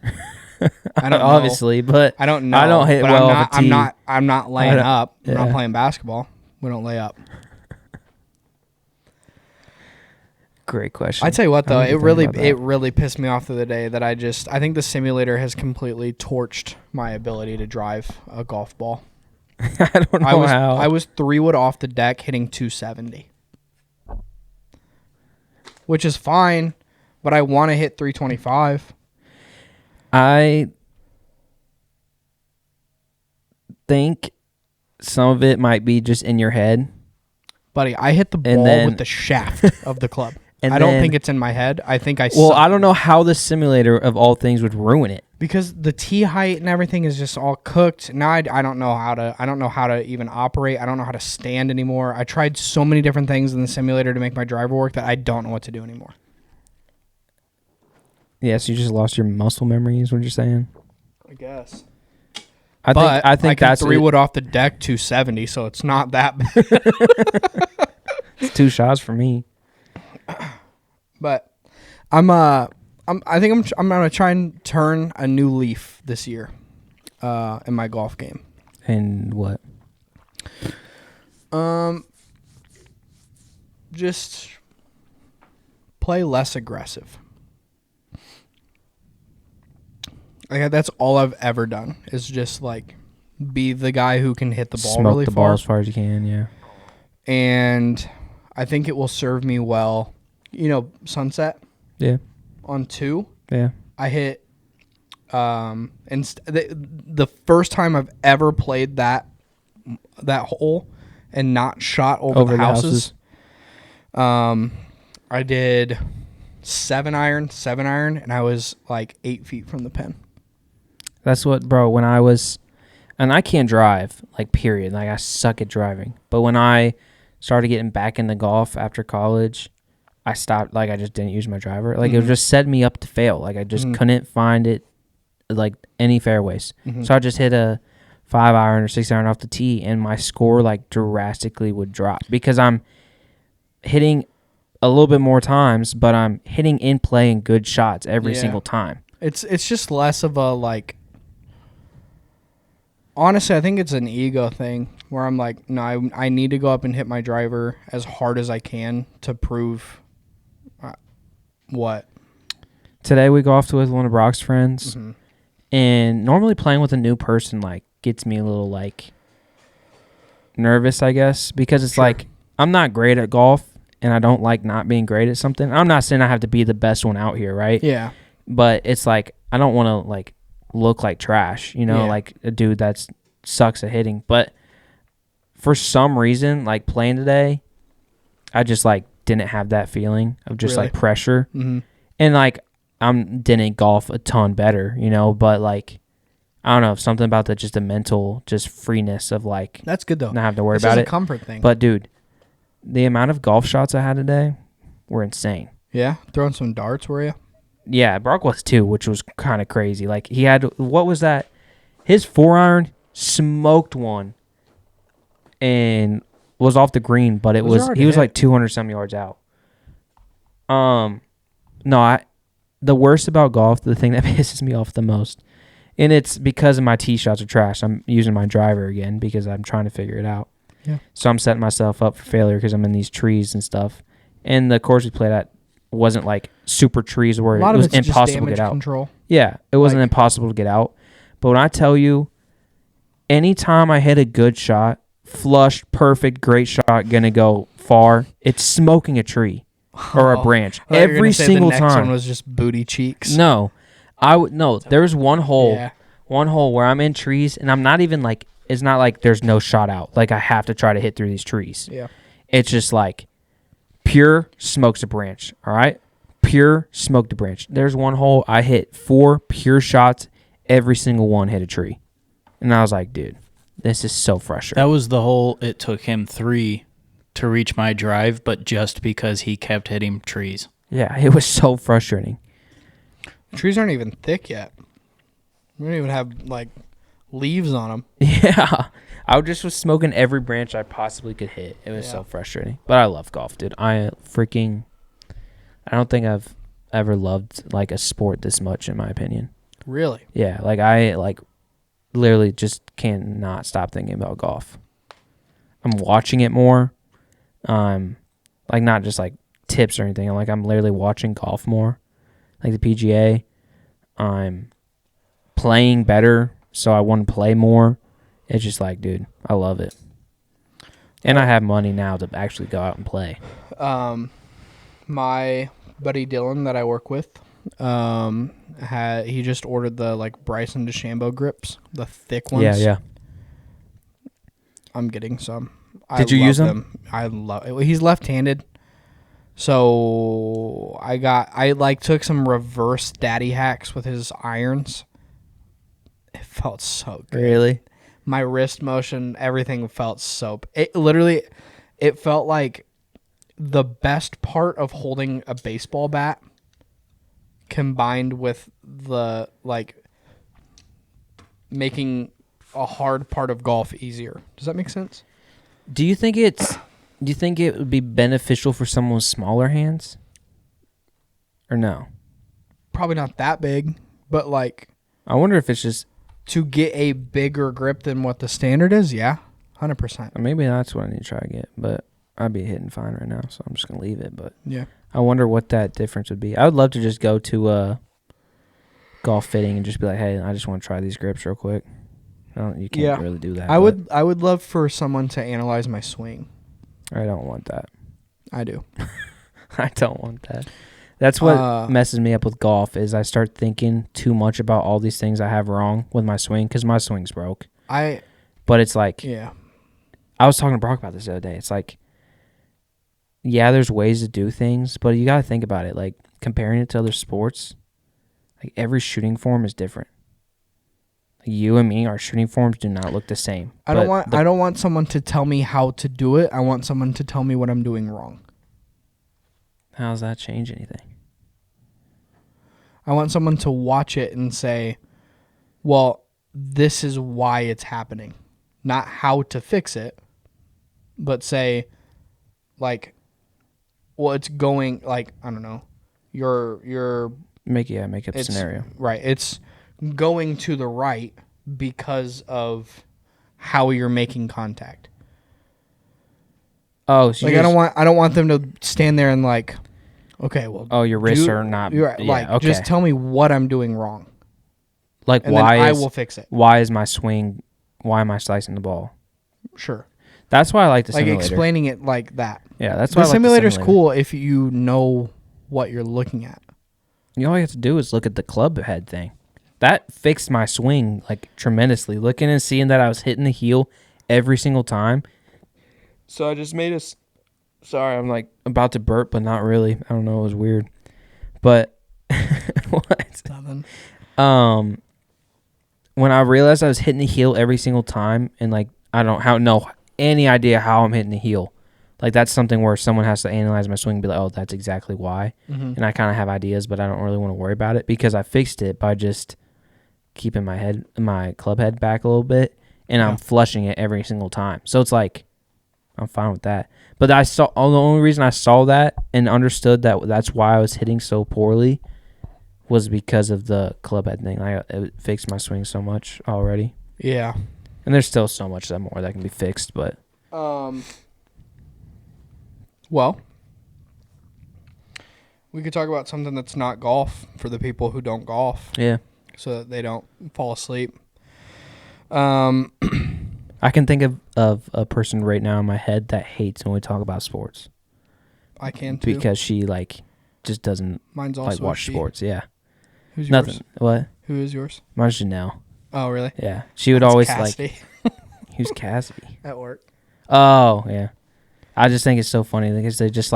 Speaker 1: I don't
Speaker 2: obviously,
Speaker 1: know.
Speaker 2: but
Speaker 1: I don't know.
Speaker 2: I don't hit well off a tee.
Speaker 1: I'm not laying up.
Speaker 2: Yeah.
Speaker 1: I'm not playing basketball. We don't lay up.
Speaker 2: Great question.
Speaker 1: I tell you what, though, it really pissed me off the other day that I think the simulator has completely torched my ability to drive a golf ball.
Speaker 2: I don't know how.
Speaker 1: I was 3-wood off the deck hitting 270, which is fine, but I want to hit 325.
Speaker 2: I think some of it might be just in your head.
Speaker 1: Buddy, I hit the ball with the shaft of the club. I don't think it's in my head. I think I
Speaker 2: Well, I don't know how the simulator of all things would ruin it.
Speaker 1: Because the tee height and everything is just all cooked. Now I don't know how to even operate. I don't know how to stand anymore. I tried so many different things in the simulator to make my driver work that I don't know what to do anymore.
Speaker 2: Yeah, so you just lost your muscle memory is what you're saying?
Speaker 1: I guess.
Speaker 2: I think that's
Speaker 1: 3-wood off the deck 270, so it's not that bad.
Speaker 2: It's 2 shots for me.
Speaker 1: But I think I'm gonna try and turn a new leaf this year, in my golf game.
Speaker 2: And what?
Speaker 1: Just play less aggressive. Like that's all I've ever done is just like be the guy who can hit the ball really far.
Speaker 2: Smoke the ball as far as you can, yeah.
Speaker 1: And I think it will serve me well. You know, Sunset?
Speaker 2: Yeah.
Speaker 1: On 2?
Speaker 2: Yeah.
Speaker 1: I hit and the first time I've ever played that hole and not shot over the houses. I did 7 iron, and I was like 8 feet from the pin.
Speaker 2: That's what, bro, when I was, and I can't drive, like, period. Like, I suck at driving. But when I started getting back into golf after college, I stopped, like, I just didn't use my driver. Like, it just set me up to fail. Like, I just couldn't find it, like, any fairways. So I just hit a 5 iron or 6 iron off the tee, and my score, like, drastically would drop because I'm hitting a little bit more times, but I'm hitting in play and good shots every single time.
Speaker 1: It's just less of a, like, honestly, I think it's an ego thing where I'm like, no, I need to go up and hit my driver as hard as I can to prove what.
Speaker 2: Today we golfed with one of Brock's friends, and normally playing with a new person, like, gets me a little, like, nervous, I guess, because it's like, I'm not great at golf, and I don't like not being great at something. I'm not saying I have to be the best one out here, right?
Speaker 1: Yeah.
Speaker 2: But it's like, I don't want to, like, look like trash, you know, like a dude that sucks at hitting. But for some reason, like playing today, I just like didn't have that feeling of just
Speaker 1: Really?
Speaker 2: like pressure.
Speaker 1: Mm-hmm.
Speaker 2: And like didn't golf a ton better, but like I don't know, something about the mental just freeness of like
Speaker 1: That's good though.
Speaker 2: not having to worry
Speaker 1: It's
Speaker 2: about
Speaker 1: just
Speaker 2: it.
Speaker 1: a comfort thing.
Speaker 2: But dude, the amount of golf shots I had today were insane.
Speaker 1: yeah, throwing some darts, were you?
Speaker 2: Yeah, Brock was too, which was kind of crazy. Like he had, what was that? His 4-iron smoked one and was off the green, but
Speaker 1: Those are hard
Speaker 2: he
Speaker 1: to
Speaker 2: was
Speaker 1: hit.
Speaker 2: like 200 some yards out. No, the worst about golf, the thing that pisses me off the most, and it's because of my tee shots are trash. I'm using my driver again because I'm trying to figure it out.
Speaker 1: Yeah.
Speaker 2: So I'm setting myself up for failure because I'm in these trees and stuff. And the course we played at wasn't like super trees where
Speaker 1: A lot
Speaker 2: it
Speaker 1: of
Speaker 2: was
Speaker 1: it's just
Speaker 2: impossible to
Speaker 1: damage
Speaker 2: get out.
Speaker 1: control.
Speaker 2: Yeah, it wasn't
Speaker 1: Like-
Speaker 2: impossible to get out. But when I tell you, anytime I hit a good shot, flush, perfect, great shot, gonna go far, it's smoking a tree or a branch
Speaker 1: I thought you were
Speaker 2: every
Speaker 1: gonna say
Speaker 2: single
Speaker 1: the next
Speaker 2: time.
Speaker 1: one was just booty cheeks.
Speaker 2: No, no. There was one hole
Speaker 1: Yeah.
Speaker 2: where I'm in trees and I'm not even like, it's not like there's no shot out. Like I have to try to hit through these trees.
Speaker 1: Yeah.
Speaker 2: It's just like pure smokes a branch. All right. Pure smoked a branch. There's one hole I hit 4 pure shots. Every single one hit a tree. And I was like, dude, this is so frustrating.
Speaker 3: That was the hole. It took him 3 to reach my drive, but just because he kept hitting trees.
Speaker 2: Yeah, it was so frustrating.
Speaker 1: Trees aren't even thick yet. We don't even have like leaves on them.
Speaker 2: Yeah. I just was smoking every branch I possibly could hit. It was
Speaker 1: Yeah.
Speaker 2: so frustrating. But I love golf, dude. I don't think I've ever loved like a sport this much in my opinion.
Speaker 1: Really?
Speaker 2: Yeah, like I like literally just cannot stop thinking about golf. I'm watching it more. Like not just like tips or anything. I'm literally watching golf more. Like the PGA. I'm playing better, so I want to play more. It's just like, dude, I love it. And I have money now to actually go out and play.
Speaker 1: My buddy Dylan that I work with, he just ordered the like Bryson DeChambeau grips, the thick ones.
Speaker 2: Yeah, yeah.
Speaker 1: I'm getting some.
Speaker 2: Did you
Speaker 1: love
Speaker 2: use them?
Speaker 1: I love it. He's left-handed. So I like took some reverse daddy hacks with his irons. It felt so good.
Speaker 2: Really?
Speaker 1: My wrist motion, everything felt so. It felt like the best part of holding a baseball bat combined with the like making a hard part of golf easier. Does that make sense?
Speaker 2: Do you think it would be beneficial for someone with smaller hands? Or no?
Speaker 1: Probably not that big, but like
Speaker 2: I wonder if it's just
Speaker 1: to get a bigger grip than what the standard is. Yeah, 100%.
Speaker 2: maybe that's what I need to try to get, but I'd be hitting fine right now, so I'm just gonna leave it. But
Speaker 1: Yeah.
Speaker 2: I wonder what that difference would be. I would love to just go to a golf fitting and just be like, hey, I just want to try these grips real quick. You can't really do that.
Speaker 1: I would love for someone to analyze my swing.
Speaker 2: I don't want that.
Speaker 1: I do.
Speaker 2: I don't want that. That's what messes me up with golf is I start thinking too much about all these things I have wrong with my swing because my swing's broke. But it's like,
Speaker 1: Yeah.
Speaker 2: I was talking to Brock about this the other day. It's like, yeah, there's ways to do things, but you got to think about it. Like comparing it to other sports, like every shooting form is different. Like you and me, our shooting forms do not look the same.
Speaker 1: I don't want someone to tell me how to do it. I want someone to tell me what I'm doing wrong.
Speaker 2: How does that change anything?
Speaker 1: I want someone to watch it and say, well, this is why it's happening. Not how to fix it, but say, like, well, it's going, like, I don't know, you're
Speaker 2: Make up a
Speaker 1: it's,
Speaker 2: scenario.
Speaker 1: Right. It's going to the right because of how you're making contact.
Speaker 2: Oh, so
Speaker 1: Like, I don't want them to stand there and like, okay, well,
Speaker 2: your wrists are not.
Speaker 1: You're,
Speaker 2: Yeah,
Speaker 1: like,
Speaker 2: okay.
Speaker 1: just tell me what I'm doing wrong,
Speaker 2: Like
Speaker 1: and
Speaker 2: why
Speaker 1: then I
Speaker 2: is
Speaker 1: will fix it.
Speaker 2: why is my swing? Why am I slicing the ball?
Speaker 1: Sure.
Speaker 2: That's why I like the
Speaker 1: Like
Speaker 2: simulator.
Speaker 1: explaining it like that.
Speaker 2: Yeah, that's why
Speaker 1: The
Speaker 2: I like
Speaker 1: simulator's
Speaker 2: the
Speaker 1: cool if you know what you're looking at.
Speaker 2: All you have to do is look at the club head thing. That fixed my swing like tremendously. Looking and seeing that I was hitting the heel every single time, So I just made us. Sorry, I'm like about to burp, but not really. I don't know. It was weird. But what?
Speaker 1: Nothing.
Speaker 2: When I realized I was hitting the heel every single time, and like I don't know any idea how I'm hitting the heel. Like that's something where someone has to analyze my swing and be like, oh, that's exactly why.
Speaker 1: Mm-hmm.
Speaker 2: And I kind of have ideas, but I don't really want to worry about it because I fixed it by just keeping my club head back a little bit, and I'm flushing it every single time. So it's like I'm fine with that. But the only reason I saw that and understood that that's why I was hitting so poorly was because of the club head thing. It fixed my swing so much already.
Speaker 1: Yeah.
Speaker 2: And there's still so much more that can be fixed, but
Speaker 1: well, we could talk about something that's not golf for the people who don't golf,
Speaker 2: yeah.
Speaker 1: so that they don't fall asleep.
Speaker 2: I can think of a person right now in my head that hates when we talk about sports.
Speaker 1: I can too.
Speaker 2: Because she just doesn't
Speaker 1: Mine's also
Speaker 2: watch
Speaker 1: she.
Speaker 2: sports. Yeah.
Speaker 1: Who's
Speaker 2: Nothing.
Speaker 1: yours?
Speaker 2: What?
Speaker 1: Who is yours?
Speaker 2: Mine's Janelle.
Speaker 1: Oh, really?
Speaker 2: Yeah. She would
Speaker 1: Mine's
Speaker 2: always
Speaker 1: Cassidy.
Speaker 2: who's Cassidy?
Speaker 1: At work.
Speaker 2: Oh, yeah. I just think it's so funny because they just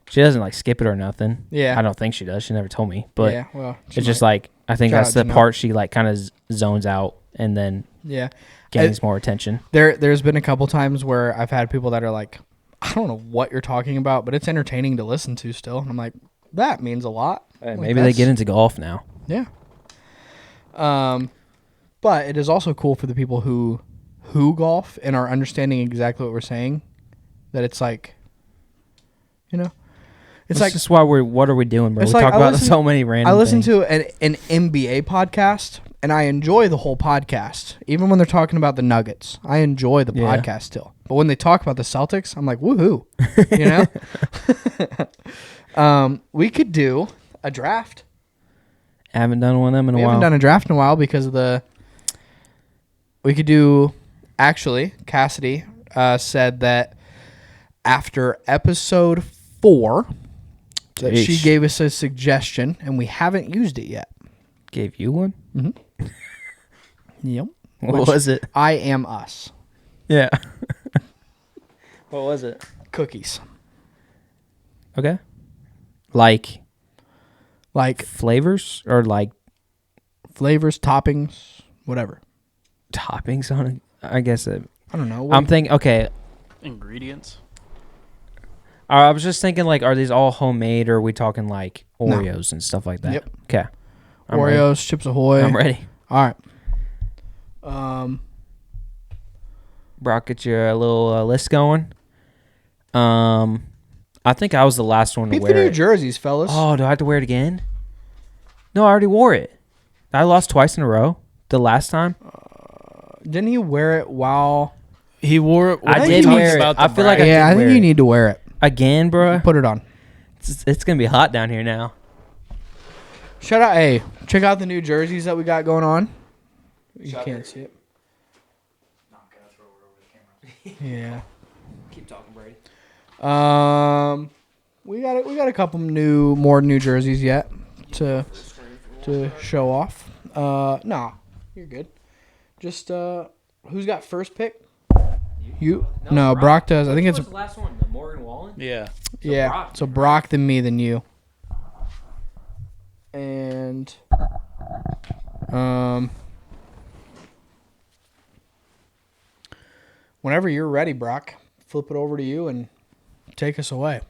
Speaker 2: she doesn't skip it or nothing.
Speaker 1: Yeah.
Speaker 2: I don't think she does. She never told me. But
Speaker 1: yeah, well,
Speaker 2: it's just I think
Speaker 1: Shout
Speaker 2: that's
Speaker 1: out
Speaker 2: the
Speaker 1: Janelle.
Speaker 2: part she kind of zones out and then
Speaker 1: yeah.
Speaker 2: gains more attention.
Speaker 1: There's been a couple times where I've had people that are like, I don't know what you're talking about, but it's entertaining to listen to still. And I'm like, that means a lot. Like,
Speaker 2: Maybe they get into golf now.
Speaker 1: Yeah. But it is also cool for the people who golf and are understanding exactly what we're saying. That it's like, it's
Speaker 2: That's just why what are we doing, bro? We
Speaker 1: it's
Speaker 2: talk
Speaker 1: like
Speaker 2: about so many random
Speaker 1: I listen
Speaker 2: things.
Speaker 1: to an NBA podcast and I enjoy the whole podcast. Even when they're talking about the Nuggets, I enjoy the
Speaker 2: Yeah.
Speaker 1: podcast still. But when they talk about the Celtics, I'm like, woohoo. We could do a draft.
Speaker 2: I haven't done one of them in a
Speaker 1: We
Speaker 2: while.
Speaker 1: haven't done a draft in a while because of we could do, actually, Cassidy said that after episode 4, that she
Speaker 2: Jeez.
Speaker 1: gave us a suggestion, and we haven't used it yet.
Speaker 2: Gave you one?
Speaker 1: Yep.
Speaker 2: What was it?
Speaker 1: I Am Us.
Speaker 2: Yeah. What was it?
Speaker 1: Cookies.
Speaker 2: Okay. Like
Speaker 1: Like
Speaker 2: flavors or
Speaker 1: flavors, toppings, whatever.
Speaker 2: toppings on it? I guess
Speaker 1: I don't know.
Speaker 2: I'm thinking, okay.
Speaker 3: Ingredients.
Speaker 2: I was just thinking, are these all homemade or are we talking Oreos and stuff like that?
Speaker 1: Yep.
Speaker 2: Okay.
Speaker 1: Oreos, Chips Ahoy.
Speaker 2: I'm ready.
Speaker 1: All right.
Speaker 2: Brock, get your little list going. I think I was the last one to
Speaker 1: Beat the
Speaker 2: wear
Speaker 1: New
Speaker 2: it.
Speaker 1: Jerseys, fellas.
Speaker 2: Oh, do I have to wear it again? No, I already wore it. I lost twice in a row. The last time.
Speaker 1: Didn't he wear it while...
Speaker 3: He wore it.
Speaker 2: I did wear it. I feel like I
Speaker 1: Yeah,
Speaker 2: did
Speaker 1: I think
Speaker 2: wear
Speaker 1: you
Speaker 2: it.
Speaker 1: need to wear it.
Speaker 2: Again, bro.
Speaker 1: Put it on.
Speaker 2: It's going to be hot down here now.
Speaker 1: Shout out, hey, check out the new jerseys that we got going on. You can't see it. Yeah.
Speaker 2: Keep talking, Brady.
Speaker 1: We got a couple more new jerseys yet to show off. Nah, you're good. Just who's got first pick? You? No, Brock does. I think it's
Speaker 2: the last one, the Morgan Wallen.
Speaker 3: Yeah.
Speaker 1: yeah.
Speaker 2: Brock.
Speaker 1: So Brock, then me, then you. And whenever you're ready, Brock, flip it over to you and take us away.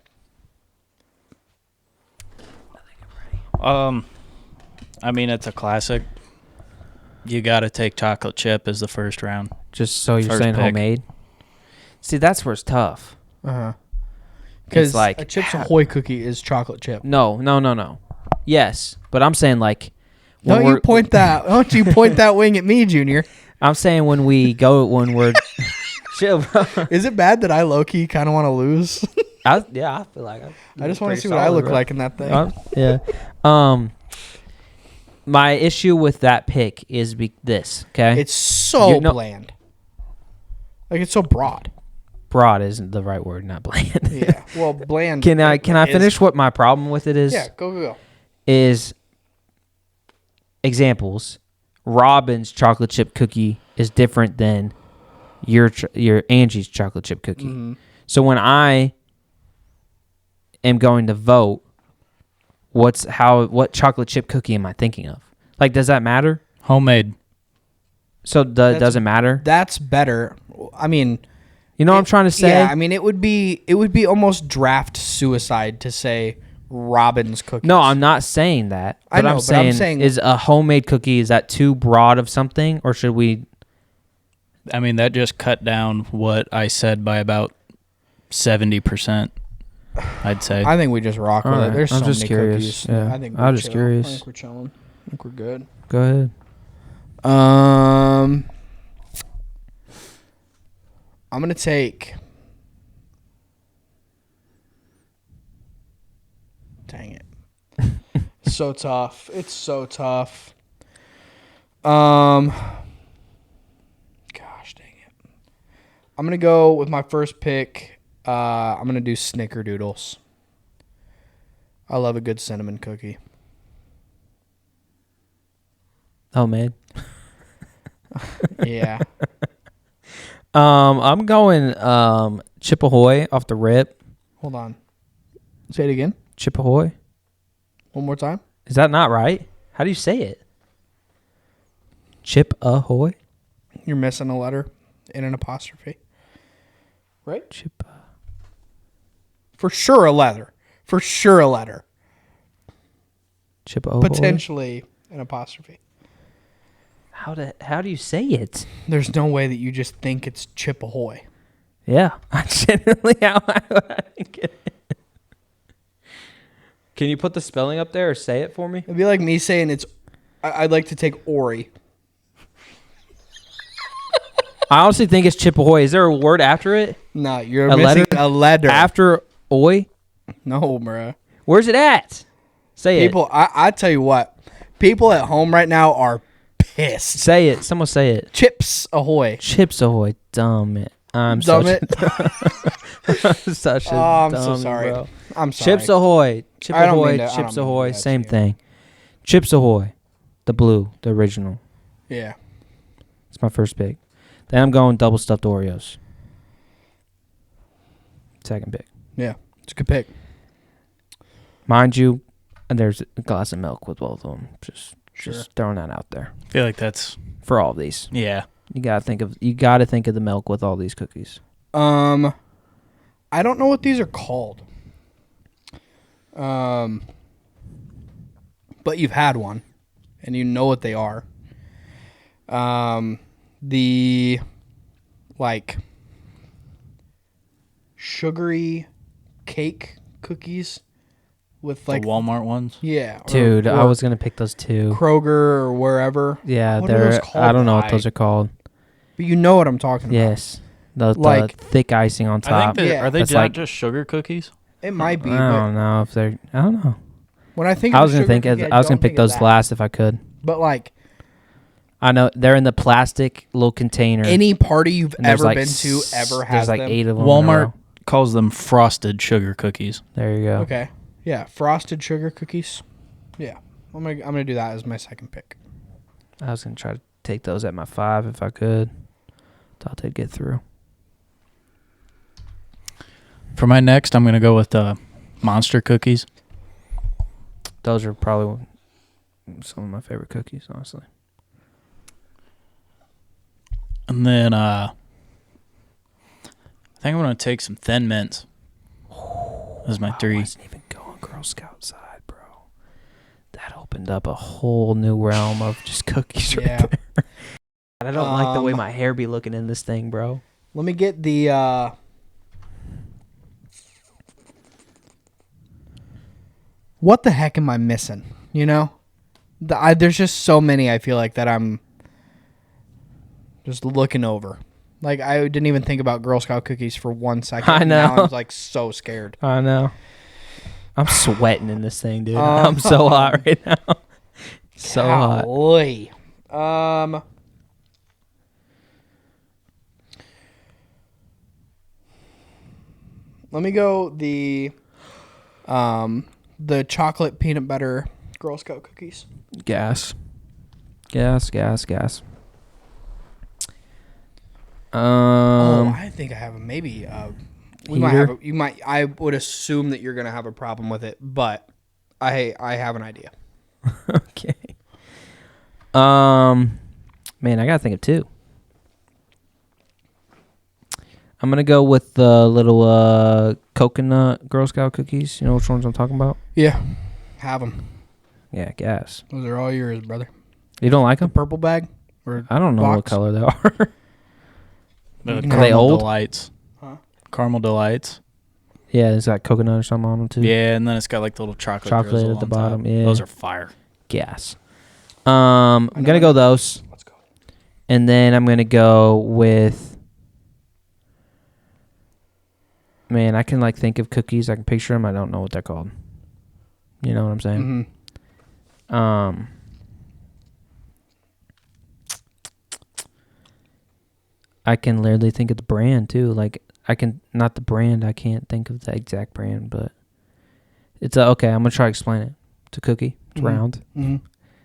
Speaker 3: I mean, it's a classic. You got to take chocolate chip as the first round.
Speaker 2: Just so you're
Speaker 3: First
Speaker 2: saying
Speaker 3: pick.
Speaker 2: homemade. See, that's where it's tough.
Speaker 1: Because
Speaker 2: It's like
Speaker 1: a Chips Ahoy cookie is chocolate chip.
Speaker 2: No. Yes, but I'm saying when
Speaker 1: Don't you point that wing at me, Junior.
Speaker 2: I'm saying when we're chill, bro.
Speaker 1: Is it bad that I low key kind of want to lose?
Speaker 2: I feel like
Speaker 1: I just want to see what I look like in that thing.
Speaker 2: Yeah. My issue with that pick is this. Okay.
Speaker 1: It's so bland. Like it's so broad.
Speaker 2: Broad isn't the right word, not bland.
Speaker 1: Yeah. Well, bland.
Speaker 2: Can I finish what my problem with it is?
Speaker 1: Yeah. Go.
Speaker 2: Is examples. Robin's chocolate chip cookie is different than your Angie's chocolate chip cookie.
Speaker 1: Mm-hmm.
Speaker 2: So when I am going to vote, what chocolate chip cookie am I thinking of? Like, does that matter?
Speaker 3: Homemade.
Speaker 2: So doesn't matter?
Speaker 1: That's better. I mean,
Speaker 2: You know what I'm trying to say?
Speaker 1: yeah. I mean, it would be almost draft suicide to say Robin's cookies.
Speaker 2: No, I'm not saying that.
Speaker 1: I know,
Speaker 2: I'm
Speaker 1: but I'm
Speaker 2: saying,
Speaker 1: saying-
Speaker 2: is a homemade cookie, is that too broad of something, or should we?
Speaker 3: I mean, that just cut down what I said by about 70%, I'd say.
Speaker 1: I think we just rock with
Speaker 2: All
Speaker 1: it.
Speaker 2: right.
Speaker 1: There's
Speaker 2: I'm
Speaker 1: so
Speaker 2: just
Speaker 1: many
Speaker 2: curious.
Speaker 1: cookies.
Speaker 2: Yeah.
Speaker 1: I think
Speaker 2: I'm just curious.
Speaker 1: I think we're chilling. I think we're good.
Speaker 2: Go ahead.
Speaker 1: I'm gonna take. Dang it. So tough. It's so tough. Gosh dang it. I'm gonna go with my first pick. I'm gonna do Snickerdoodles. I love a good cinnamon cookie.
Speaker 2: Homemade.
Speaker 1: Yeah.
Speaker 2: I'm going Chip Ahoy off the rip.
Speaker 1: Hold on. Say it again.
Speaker 2: Chip Ahoy.
Speaker 1: One more time.
Speaker 2: Is that not right? How do you say it? Chip Ahoy?
Speaker 1: You're missing a letter and an apostrophe. Right?
Speaker 2: Chip.
Speaker 1: For sure a letter. For sure a letter.
Speaker 2: Chip Ahoy.
Speaker 1: Potentially an apostrophe.
Speaker 2: How do you say it?
Speaker 1: There's no way that you just think it's Chip Ahoy.
Speaker 2: Yeah, that's generally how I think it. Can you put the spelling up there or say it for me?
Speaker 1: It'd be like me saying it's. I'd like to take Ori.
Speaker 2: I honestly think it's Chip Ahoy. Is there a word after it?
Speaker 1: No, you're
Speaker 2: A
Speaker 1: missing
Speaker 2: letter?
Speaker 1: a letter.
Speaker 2: After Oi?
Speaker 1: No, bruh.
Speaker 2: Where's it at? Say
Speaker 1: People, I tell you what. People at home right now are
Speaker 2: it.
Speaker 1: pissed.
Speaker 2: Say it. Someone say it.
Speaker 1: Chips Ahoy.
Speaker 2: Chips Ahoy. Dumb it. I'm
Speaker 1: Dumb
Speaker 2: such
Speaker 1: it.
Speaker 2: such a
Speaker 1: Oh, I'm
Speaker 2: dumb
Speaker 1: so sorry.
Speaker 2: bro.
Speaker 1: I'm sorry.
Speaker 2: Chips Ahoy. Chip
Speaker 1: I don't
Speaker 2: Ahoy.
Speaker 1: mean to- I don't
Speaker 2: Chips
Speaker 1: mean to
Speaker 2: Ahoy.
Speaker 1: do that to
Speaker 2: Same
Speaker 1: you.
Speaker 2: thing. Chips Ahoy. The blue. The original.
Speaker 1: Yeah.
Speaker 2: It's my first pick. Then I'm going double stuffed Oreos. Second pick.
Speaker 1: Yeah. It's a good pick.
Speaker 2: Mind you, there's a glass of milk with both of them. Just
Speaker 1: Sure.
Speaker 2: throwing that out there
Speaker 3: I feel like that's,
Speaker 2: for all these.
Speaker 3: yeah.
Speaker 2: You gotta think of the milk with all these cookies.
Speaker 1: I don't know what these are called. But you've had one, and you know what they are. The like sugary cake cookies with like
Speaker 3: the Walmart ones.
Speaker 1: yeah,
Speaker 2: Dude, I
Speaker 1: or
Speaker 2: was gonna pick those too.
Speaker 1: Kroger or wherever.
Speaker 2: Yeah,
Speaker 1: What are those
Speaker 2: they're.
Speaker 1: called,
Speaker 2: I don't know what
Speaker 1: Ty?
Speaker 2: those are called.
Speaker 1: But you know what I'm talking about.
Speaker 2: Yes, the
Speaker 1: Like-
Speaker 2: thick icing on
Speaker 3: I
Speaker 2: top.
Speaker 3: think
Speaker 1: Yeah.
Speaker 3: are they
Speaker 2: That's
Speaker 3: not
Speaker 2: like-
Speaker 3: just sugar cookies?
Speaker 1: It might be.
Speaker 2: I
Speaker 1: But
Speaker 2: don't know if they're. I don't know.
Speaker 1: when I think
Speaker 2: I
Speaker 1: of
Speaker 2: was gonna
Speaker 1: sugar
Speaker 2: think.
Speaker 1: cookie,
Speaker 2: I was gonna
Speaker 1: don't
Speaker 2: pick
Speaker 1: think of
Speaker 2: those
Speaker 1: that.
Speaker 2: last if I could.
Speaker 1: But like
Speaker 2: I know they're in the plastic little container.
Speaker 1: any party you've
Speaker 2: and there's
Speaker 1: ever
Speaker 2: like
Speaker 1: been to ever has
Speaker 2: There's like
Speaker 1: them.
Speaker 2: 8 of them. in a
Speaker 3: Walmart
Speaker 2: row.
Speaker 3: calls them frosted sugar cookies.
Speaker 2: There you go.
Speaker 1: Okay. Yeah, frosted sugar cookies. Yeah. I'm gonna do that as my second pick.
Speaker 2: I was gonna try to take those at my 5 if I could. Thought they'd get through.
Speaker 3: For my next, I'm going to go with Monster cookies.
Speaker 2: Those are probably some of my favorite cookies, honestly.
Speaker 3: And then I think I'm going to take some Thin Mints as my
Speaker 2: I
Speaker 3: 3.
Speaker 2: wasn't even going Girl Scout side, bro. That opened up a whole new realm of just cookies right
Speaker 1: Yeah.
Speaker 2: there. I don't like the way
Speaker 1: Um,
Speaker 2: my hair be looking in this thing, bro.
Speaker 1: Let me get the what the heck am I missing? You know? There's just so many I feel like that I'm just looking over. Like I didn't even think about Girl Scout cookies for 1 second.
Speaker 2: I
Speaker 1: Now
Speaker 2: know.
Speaker 1: I'm like so scared.
Speaker 2: I know. I'm sweating in this thing, dude.
Speaker 1: Um,
Speaker 2: I'm so hot right now. So hot.
Speaker 1: Golly. Let me go the chocolate peanut butter Girl Scout cookies.
Speaker 2: Gas.
Speaker 1: I think I have maybe We might have I would assume that you're gonna have a problem with it, but I have an idea.
Speaker 2: Okay. Man, I gotta think of two. I'm gonna go with the little coconut Girl Scout cookies. You know which ones I'm talking about?
Speaker 1: Yeah, have them.
Speaker 2: Yeah, gas.
Speaker 1: Those are all yours, brother.
Speaker 2: You don't like
Speaker 1: The
Speaker 2: them?
Speaker 1: purple bag or
Speaker 2: I don't know what
Speaker 1: box?
Speaker 2: color they are.
Speaker 3: The
Speaker 1: Are
Speaker 3: caramel
Speaker 2: they old?
Speaker 3: delights.
Speaker 1: Huh?
Speaker 3: Caramel delights.
Speaker 2: Yeah, it's got coconut or something on them too.
Speaker 3: Yeah, and then it's got like the little chocolate
Speaker 2: Chocolate
Speaker 3: drizzle
Speaker 2: at the
Speaker 3: on
Speaker 2: bottom,
Speaker 3: top.
Speaker 2: yeah.
Speaker 3: Those are fire.
Speaker 2: Gas. I'm gonna go those,
Speaker 1: Let's go.
Speaker 2: and then I'm gonna go with. Man, I can like think of cookies. I can picture them. I don't know what they're called. You know what I'm saying?
Speaker 1: Mm-hmm.
Speaker 2: I can literally think of the brand too. Like I can not the brand. I can't think of the exact brand, but it's okay. I'm gonna try to explain it. It's a cookie. It's round.
Speaker 1: Mm-hmm.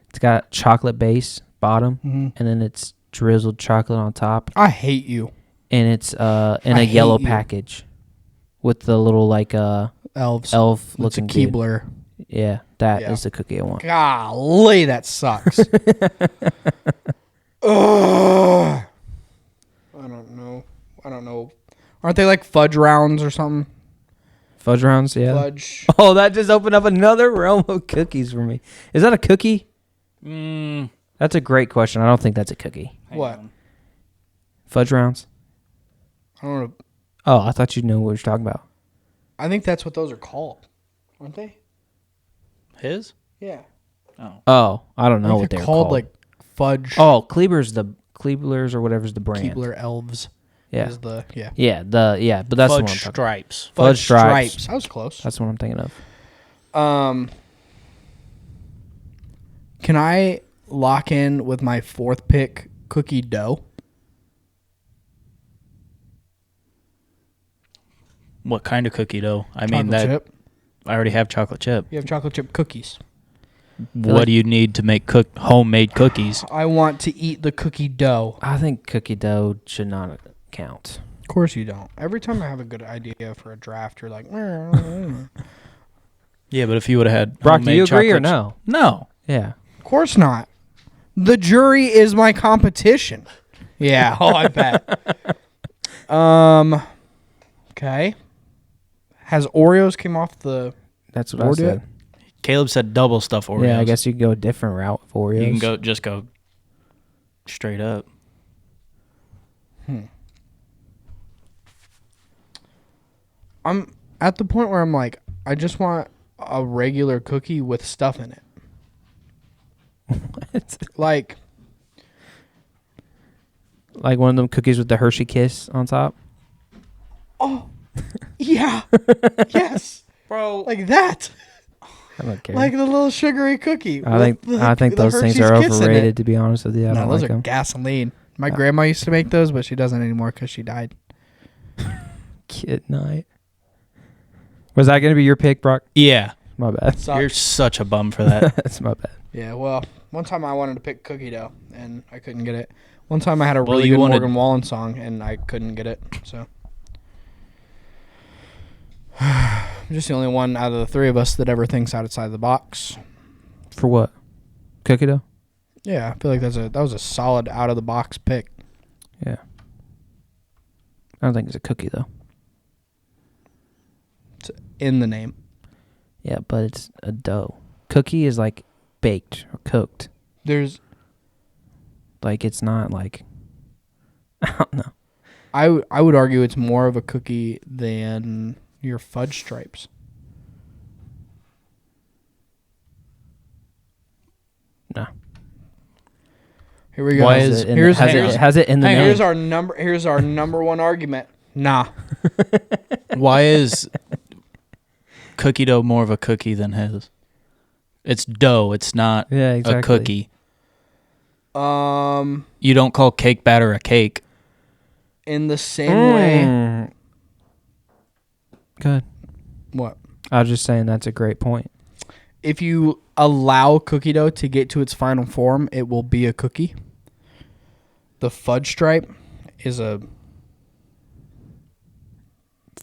Speaker 2: It's got chocolate base bottom,
Speaker 1: Mm-hmm.
Speaker 2: and then it's drizzled chocolate on top,
Speaker 1: I hate you,
Speaker 2: and it's in
Speaker 1: I
Speaker 2: a
Speaker 1: hate
Speaker 2: yellow
Speaker 1: you.
Speaker 2: package with the little like
Speaker 1: elves.
Speaker 2: elf
Speaker 1: It's a
Speaker 2: looking dude.
Speaker 1: Keebler.
Speaker 2: Yeah, that is
Speaker 1: Yeah.
Speaker 2: the cookie I want.
Speaker 1: Golly, that sucks. Ugh. I don't know. Aren't they like fudge rounds or something?
Speaker 2: Fudge rounds, yeah.
Speaker 1: Fudge.
Speaker 2: Oh, that just opened up another realm of cookies for me. Is that a cookie? That's a great question. I don't think that's a cookie.
Speaker 1: What?
Speaker 2: Fudge rounds?
Speaker 1: I don't know.
Speaker 2: Oh, I thought you knew what you're talking about.
Speaker 1: I think that's what those are called, aren't they?
Speaker 3: His?
Speaker 1: Yeah.
Speaker 2: Oh, I don't know
Speaker 1: I think
Speaker 2: what
Speaker 1: they're
Speaker 2: they're
Speaker 1: called. Like fudge.
Speaker 2: Oh, Kleber's or whatever's the brand.
Speaker 1: Keebler elves.
Speaker 2: Yeah.
Speaker 1: Is the yeah.
Speaker 2: Yeah, but that's the one I'm
Speaker 3: Fudge
Speaker 2: talking
Speaker 3: stripes.
Speaker 2: Fudge stripes.
Speaker 1: I was close.
Speaker 2: That's what I'm thinking of.
Speaker 1: Can I lock in with my fourth pick, cookie dough?
Speaker 3: What kind of cookie dough? I mean,
Speaker 1: Chocolate chip.
Speaker 3: I already have chocolate chip.
Speaker 1: You have chocolate chip cookies.
Speaker 3: What do you need to make homemade cookies?
Speaker 1: I want to eat the cookie dough.
Speaker 2: I think cookie dough should not count.
Speaker 1: Of course you don't. Every time I have a good idea for a draft, you're like,
Speaker 3: Yeah, but if you would have had
Speaker 2: Brock, do
Speaker 3: homemade
Speaker 2: you agree or
Speaker 3: chocolate
Speaker 2: no?
Speaker 3: No.
Speaker 2: Yeah.
Speaker 1: of course not. The jury is my competition. Yeah. Oh, I bet. Okay. Has Oreos came off the
Speaker 2: That's what
Speaker 1: board
Speaker 2: I
Speaker 1: yet?
Speaker 2: said.
Speaker 3: Caleb said double stuff Oreos.
Speaker 2: Yeah, I guess you could go a different route with Oreos.
Speaker 3: You can go straight up.
Speaker 1: I'm at the point where I'm like, I just want a regular cookie with stuff in it. Like
Speaker 2: one of them cookies with the Hershey Kiss on top.
Speaker 1: yeah. Yes.
Speaker 3: Bro.
Speaker 1: Like that.
Speaker 2: I don't care.
Speaker 1: Like the little sugary cookie.
Speaker 2: I think
Speaker 1: the
Speaker 2: those things
Speaker 1: Hershey's
Speaker 2: are
Speaker 1: Kiss in it.
Speaker 2: overrated. To be honest with you, I
Speaker 1: No,
Speaker 2: don't
Speaker 1: those
Speaker 2: like
Speaker 1: are
Speaker 2: them.
Speaker 1: gasoline. My grandma used to make those, but she doesn't anymore because she died.
Speaker 2: Kid night. Was that going to be your pick, Brock?
Speaker 3: Yeah.
Speaker 2: My bad.
Speaker 3: You're such a bum for that.
Speaker 2: That's my bad.
Speaker 1: Yeah, well, one time I wanted to pick cookie dough, and I couldn't get it. One time I had a
Speaker 3: Well,
Speaker 1: really
Speaker 3: you
Speaker 1: good
Speaker 3: wanted-
Speaker 1: Morgan Wallen song, and I couldn't get it. So I'm just the only one out of the three of us that ever thinks outside the box.
Speaker 2: For what? Cookie dough?
Speaker 1: Yeah, I feel like that was a solid out of the box pick.
Speaker 2: Yeah. I don't think it's a cookie, though.
Speaker 1: It's in the name.
Speaker 2: Yeah, but it's a dough. Cookie is like baked or cooked.
Speaker 1: There's
Speaker 2: Like, it's not like... I don't know.
Speaker 1: I would argue it's more of a cookie than your fudge stripes.
Speaker 2: No.
Speaker 1: Here we go.
Speaker 3: Why
Speaker 2: Has
Speaker 3: is-
Speaker 2: it in
Speaker 1: here's-
Speaker 2: the, has,
Speaker 1: here's-
Speaker 2: it, has it in the
Speaker 3: hang
Speaker 2: name?
Speaker 1: Here's our number one argument. Nah.
Speaker 3: Why is cookie dough more of a cookie than his? It's dough. It's not
Speaker 2: Yeah, exactly.
Speaker 3: a cookie.
Speaker 1: Um,
Speaker 3: You don't call cake batter a cake.
Speaker 1: in the same way.
Speaker 2: Good.
Speaker 1: What?
Speaker 2: I was just saying that's a great point.
Speaker 1: If you allow cookie dough to get to its final form, it will be a cookie. The fudge stripe is a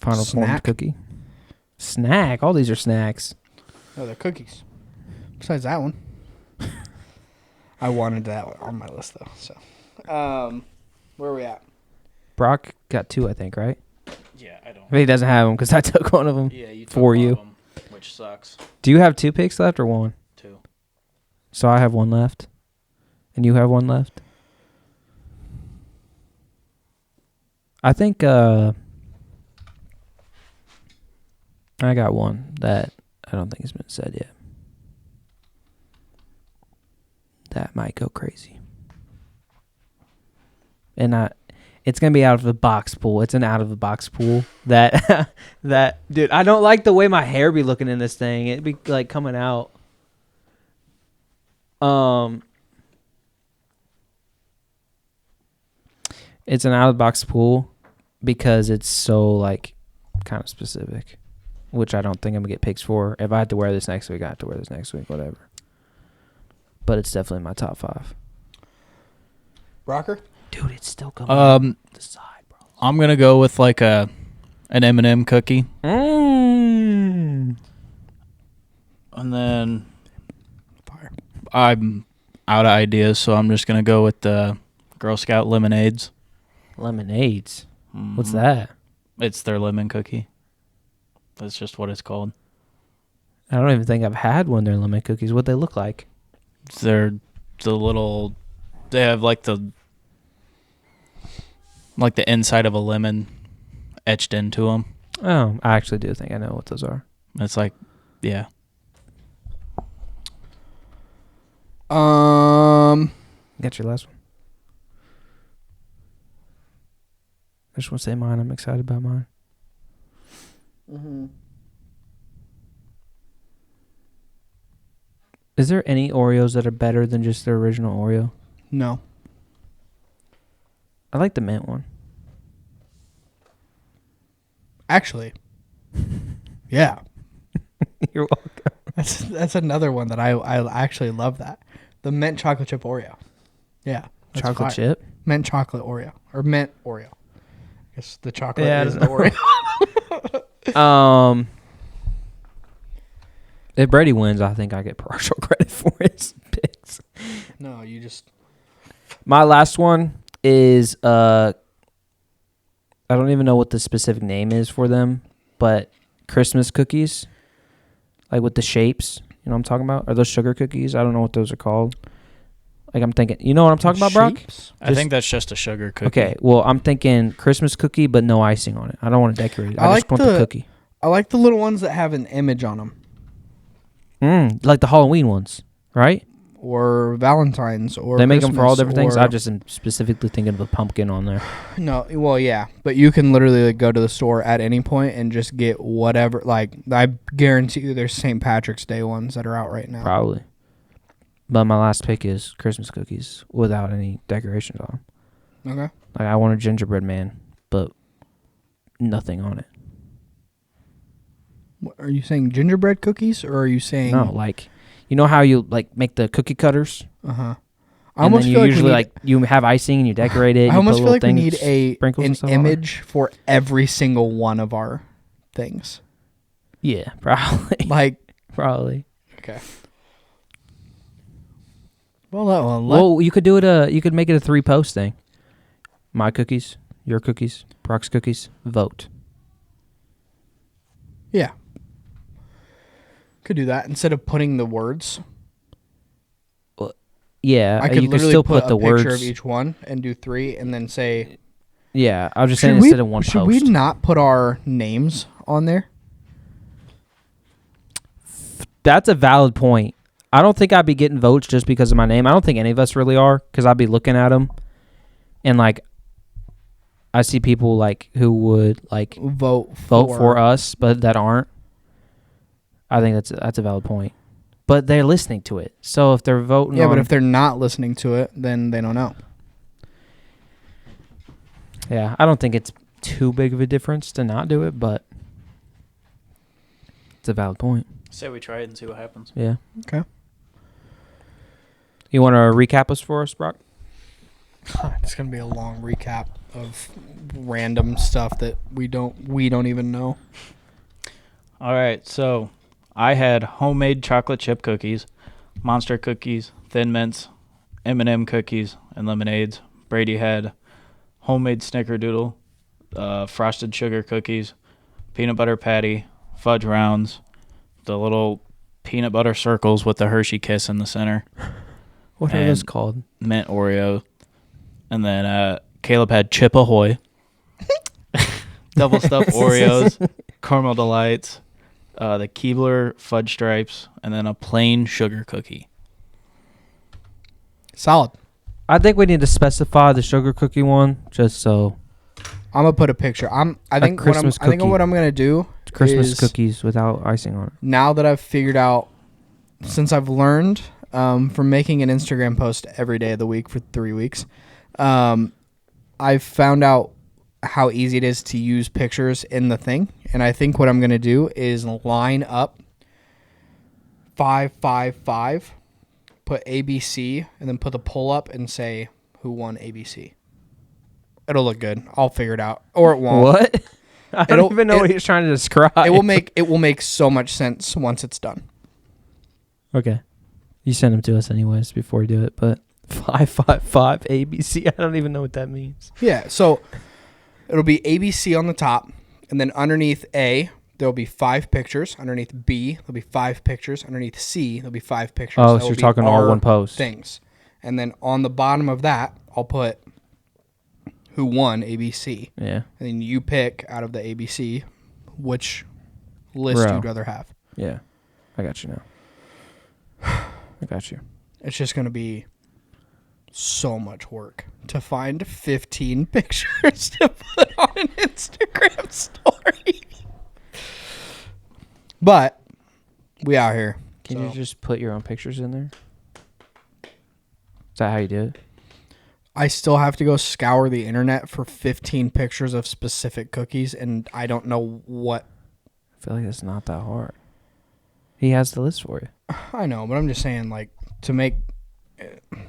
Speaker 2: Final form
Speaker 1: Snack?
Speaker 2: cookie. Snack. All these are snacks.
Speaker 1: No, they're cookies. Besides that one. I wanted that one on my list, though. So, where are we at?
Speaker 2: Brock got 2, I think, right?
Speaker 3: Yeah, I don't.
Speaker 2: But he doesn't have them because I took one of them.
Speaker 3: Yeah, you took
Speaker 2: for
Speaker 3: one
Speaker 2: you.
Speaker 3: of 'em, which sucks.
Speaker 2: Do you have 2 picks left or 1?
Speaker 3: 2.
Speaker 2: So I have 1 left. And you have 1 left? I think I got one that I don't think has been said yet. That might go crazy. And it's going to be out of the box pool. It's an out of the box pool that dude, I don't like the way my hair be looking in this thing. It'd be like coming out. It's an out of the box pool because it's so like kind of specific, which I don't think I'm gonna get picks for. If I had to wear this next week, I have to wear this next week, whatever. But it's definitely my top 5.
Speaker 1: Rocker?
Speaker 2: Dude, it's still coming out the side, bro.
Speaker 3: I'm gonna go with like an M&M cookie,
Speaker 2: Mm.
Speaker 3: and then
Speaker 1: Fire.
Speaker 3: I'm out of ideas, so I'm just gonna go with the Girl Scout lemonades.
Speaker 2: Lemonades. What's
Speaker 3: Mhm.
Speaker 2: that?
Speaker 3: It's their lemon cookie. That's just what it's called.
Speaker 2: I don't even think I've had one of their lemon cookies. What they look like?
Speaker 3: They're the little. They have like the inside of a lemon etched into them.
Speaker 2: Oh, I actually do think I know what those are.
Speaker 3: It's like, yeah.
Speaker 2: Got your last one. I just want to say mine. I'm excited about mine.
Speaker 1: Mm-hmm.
Speaker 2: Is there any Oreos that are better than just the original Oreo?
Speaker 1: No.
Speaker 2: I like the mint one.
Speaker 1: Actually. Yeah.
Speaker 2: You're welcome.
Speaker 1: That's another one that I actually love that. The mint chocolate chip Oreo. Yeah. that's
Speaker 2: Chocolate
Speaker 1: fire.
Speaker 2: chip?
Speaker 1: Mint chocolate Oreo. Or mint Oreo. I guess the chocolate
Speaker 2: Yeah, I
Speaker 1: is
Speaker 2: don't
Speaker 1: the
Speaker 2: know.
Speaker 1: Oreo.
Speaker 2: If Brady wins, I think I get partial credit for his picks.
Speaker 1: No, you just...
Speaker 2: My last one is I don't even know what the specific name is for them, but Christmas cookies, like with the shapes. You know what I'm talking about? Are those sugar cookies? I don't know what those are called. Like I'm thinking, you know what I'm talking about, Brock?
Speaker 1: Shapes?
Speaker 3: I think that's just a sugar cookie.
Speaker 2: Okay, well I'm thinking Christmas cookie, but no icing on it. I don't want to decorate it. I
Speaker 1: I
Speaker 2: just
Speaker 1: like
Speaker 2: want the
Speaker 1: the-
Speaker 2: cookie.
Speaker 1: I like the little ones that have an image on them.
Speaker 2: Like the Halloween ones, right?
Speaker 1: Or Valentine's. Or
Speaker 2: They make them for all
Speaker 1: Christmas,
Speaker 2: different things.
Speaker 1: or-
Speaker 2: I just am specifically thinking of a pumpkin on there.
Speaker 1: No, well, yeah. But you can literally go to the store at any point and just get whatever. Like, I guarantee you there's St. Patrick's Day ones that are out right now.
Speaker 2: Probably. But my last pick is Christmas cookies without any decorations on them.
Speaker 1: Okay.
Speaker 2: Like I want a gingerbread man, but nothing on it.
Speaker 1: What, are you saying gingerbread cookies, or are you saying...
Speaker 2: No, like you know how you like make the cookie cutters,
Speaker 1: Uh-huh.
Speaker 2: and then you usually you have icing and you decorate it.
Speaker 1: I
Speaker 2: you
Speaker 1: almost
Speaker 2: put
Speaker 1: feel
Speaker 2: little
Speaker 1: like we need
Speaker 2: things, sprinkles and
Speaker 1: an
Speaker 2: stuff on it.
Speaker 1: image for every single one of our things.
Speaker 2: Yeah, probably.
Speaker 1: Like,
Speaker 2: Probably.
Speaker 1: okay. Well,
Speaker 2: Well, you could do it. You could make it a 3-post thing. My cookies, your cookies, Brock's cookies. Vote.
Speaker 1: yeah. Could do that instead of putting the words.
Speaker 2: Yeah,
Speaker 1: I could
Speaker 2: you could
Speaker 1: literally
Speaker 2: still
Speaker 1: put
Speaker 2: put the
Speaker 1: a picture
Speaker 2: words.
Speaker 1: of each one and do 3, and then say.
Speaker 2: Yeah, I was just saying instead of one
Speaker 1: should
Speaker 2: post.
Speaker 1: we not put our names on there?
Speaker 2: That's a valid point. I don't think I'd be getting votes just because of my name. I don't think any of us really are, because I'd be looking at them, and like, I see people like who would like
Speaker 1: Vote
Speaker 2: for us, but that aren't. I think that's a valid point. But they're listening to it, so if they're voting,
Speaker 1: Yeah, but if they're not listening to it, then they don't know.
Speaker 2: yeah, I don't think it's too big of a difference to not do it, but it's a valid point.
Speaker 3: Say we try it and see what happens.
Speaker 2: Yeah.
Speaker 1: Okay.
Speaker 2: You want to recap us for us, Brock?
Speaker 1: It's gonna be a long recap. of random stuff that we don't even know.
Speaker 3: All right, so I had homemade chocolate chip cookies, monster cookies, Thin Mints, M&M cookies, and lemonades. Brady had homemade snickerdoodle, frosted sugar cookies, peanut butter patty, fudge rounds, the little peanut butter circles with the Hershey Kiss in the center,
Speaker 2: What are those called?
Speaker 3: mint Oreo, and then Caleb had Chip Ahoy, double stuffed Oreos, caramel delights, the Keebler fudge stripes, and then a plain sugar cookie.
Speaker 1: Solid.
Speaker 2: I think we need to specify the sugar cookie one, just so
Speaker 1: I'm gonna put a picture. I think
Speaker 2: Christmas
Speaker 1: what I'm gonna do
Speaker 2: Christmas
Speaker 1: is,
Speaker 2: cookies without icing on it.
Speaker 1: now that I've figured out, since I've learned from making an Instagram post every day of the week for 3 weeks, I've found out how easy it is to use pictures in the thing. And I think what I'm going to do is line up 555, put ABC, and then put the pull up and say who won ABC. It'll look good. I'll figure it out. Or it won't.
Speaker 2: What? I don't even know what he's trying to describe.
Speaker 1: It will make so much sense once it's done.
Speaker 2: Okay. You send them to us anyways before we do it, but 555 ABC, I don't even know what that means.
Speaker 1: Yeah, so it'll be ABC on the top, and then underneath A, there'll be 5 pictures. Underneath B, there'll be 5 pictures. Underneath C, there'll be 5 pictures.
Speaker 2: Oh,
Speaker 1: That
Speaker 2: so
Speaker 1: will
Speaker 2: you're
Speaker 1: be
Speaker 2: talking all
Speaker 1: our
Speaker 2: one post.
Speaker 1: Things. And then on the bottom of that, I'll put who won ABC.
Speaker 2: Yeah.
Speaker 1: And then you pick out of the ABC which list
Speaker 2: Row.
Speaker 1: you'd rather have.
Speaker 2: Yeah. I got you now. I got you.
Speaker 1: It's just going to be so much work to find 15 pictures to put on an Instagram story. But we out here.
Speaker 2: Can
Speaker 1: so.
Speaker 2: you just put your own pictures in there? Is that how you do it?
Speaker 1: I still have to go scour the internet for 15 pictures of specific cookies, and I don't know what.
Speaker 2: I feel like it's not that hard. He has the list for you.
Speaker 1: I know, but I'm just saying, like, to make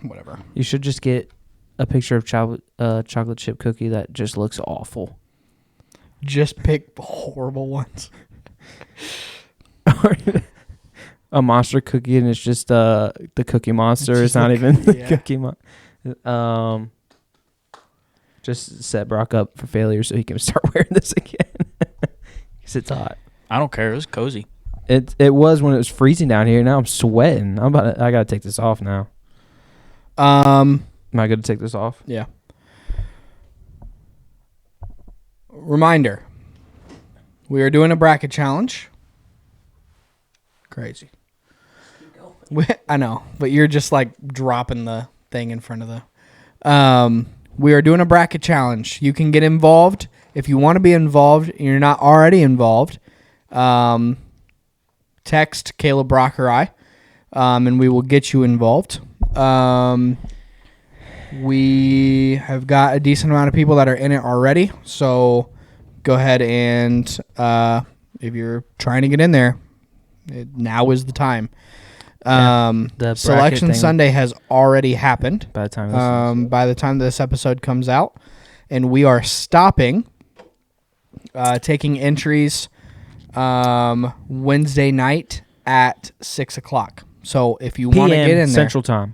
Speaker 1: whatever.
Speaker 2: You should just get a picture of chocolate chip cookie that just looks awful.
Speaker 1: Just pick horrible ones.
Speaker 2: A monster cookie, and it's just the Cookie Monster.
Speaker 1: It's
Speaker 2: It's
Speaker 1: just
Speaker 2: not
Speaker 1: the
Speaker 2: even the
Speaker 1: yeah.
Speaker 2: Cookie Monster. Just set Brock up for failure so he can start wearing this again. Because it's hot.
Speaker 3: I don't care. It was cozy.
Speaker 2: It was when it was freezing down here. Now I'm sweating. I gotta take this off now. Am I good to take this off?
Speaker 1: Yeah. Reminder. We are doing a bracket challenge. Crazy. I know, but you're just like dropping the thing in front of the... we are doing a bracket challenge. You can get involved. If you want to be involved and you're not already involved, text Caleb, Brock, or I, and we will get you involved. We have got a decent amount of people that are in it already, so go ahead and if you're trying to get in there, now is the time. The Selection Sunday has already happened
Speaker 2: by the time
Speaker 1: this episode comes out, and we are stopping taking entries Wednesday night at 6:00. So if you want to get in there,
Speaker 2: Central Time,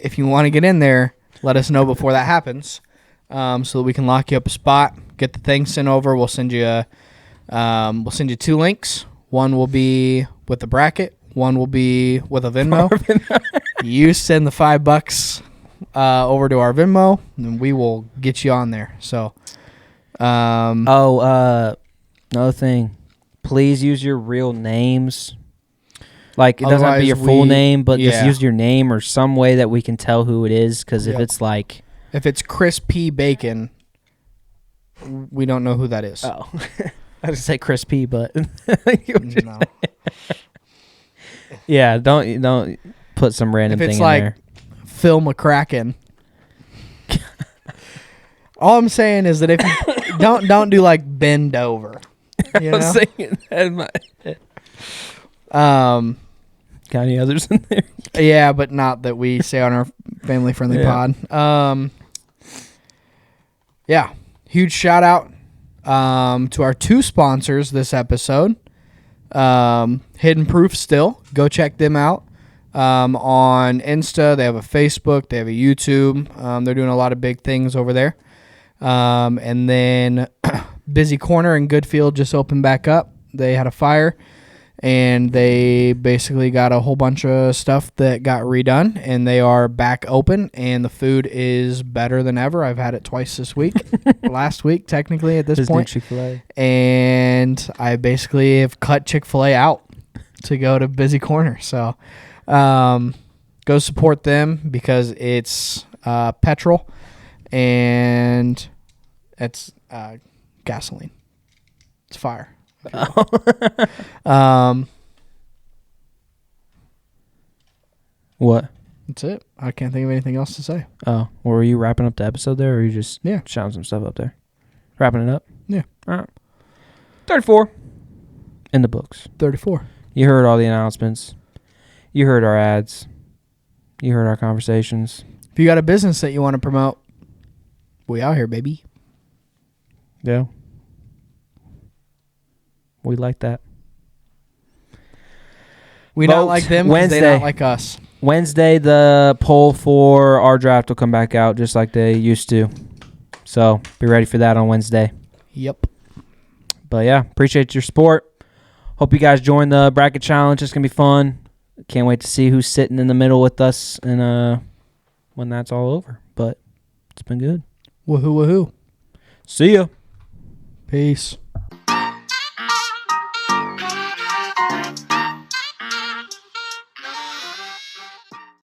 Speaker 1: if you want to get in there, let us know before that happens, so that we can lock you up a spot. Get the thing sent over. We'll send you 2 links. One will be with the bracket. One will be with a Venmo. You send the $5 over to our Venmo, and we will get you on there. So,
Speaker 2: another thing, please use your real names. Like, it doesn't have to be your full name, but just use your name or some way that we can tell who it is. Because if it's like,
Speaker 1: if it's Chris P. Bacon, we don't know who that is.
Speaker 2: Oh, I just say Chris P. But
Speaker 1: no.
Speaker 2: Yeah, don't put some random thing in
Speaker 1: like
Speaker 2: there.
Speaker 1: Phil McCracken. All I'm saying is that if you don't do like bend over. You know?
Speaker 2: I was saying that in my head. Got any others in there?
Speaker 1: Yeah, but not that we say on our family friendly pod. yeah, huge shout out to our 2 sponsors this episode. Hidden Proof Still. Go check them out. On Insta, they have a Facebook, they have a YouTube. They're doing a lot of big things over there. And then Busy Corner in Goodfield just opened back up. They had a fire, and they basically got a whole bunch of stuff that got redone, and they are back open, and the food is better than ever. I've had it twice this week, last week technically at this point.
Speaker 2: Chick-fil-A.
Speaker 1: And I basically have cut Chick-fil-A out to go to Busy Corner. So go support them because it's petrol and it's gasoline. It's fire.
Speaker 2: What?
Speaker 1: That's it. I can't think of anything else to say.
Speaker 2: Oh, well, were you wrapping up the episode there, or are you just
Speaker 1: Yeah.
Speaker 2: shouting some stuff up there? Wrapping it up?
Speaker 1: Yeah.
Speaker 2: All right. 34 in the books.
Speaker 1: 34.
Speaker 2: You heard all the announcements. You heard our ads. You heard our conversations.
Speaker 1: If you got a business that you want to promote, we out here, baby.
Speaker 2: Yeah. We like that.
Speaker 1: We
Speaker 2: Vote
Speaker 1: not like them because they
Speaker 2: Wednesday.
Speaker 1: not like us.
Speaker 2: Wednesday, the poll for our draft will come back out just like they used to. So be ready for that on Wednesday.
Speaker 1: Yep.
Speaker 2: But yeah, appreciate your support. Hope you guys join the bracket challenge. It's going to be fun. Can't wait to see who's sitting in the middle with us and when that's all over. But it's been good.
Speaker 1: Woohoo, woohoo.
Speaker 2: See ya.
Speaker 1: Peace.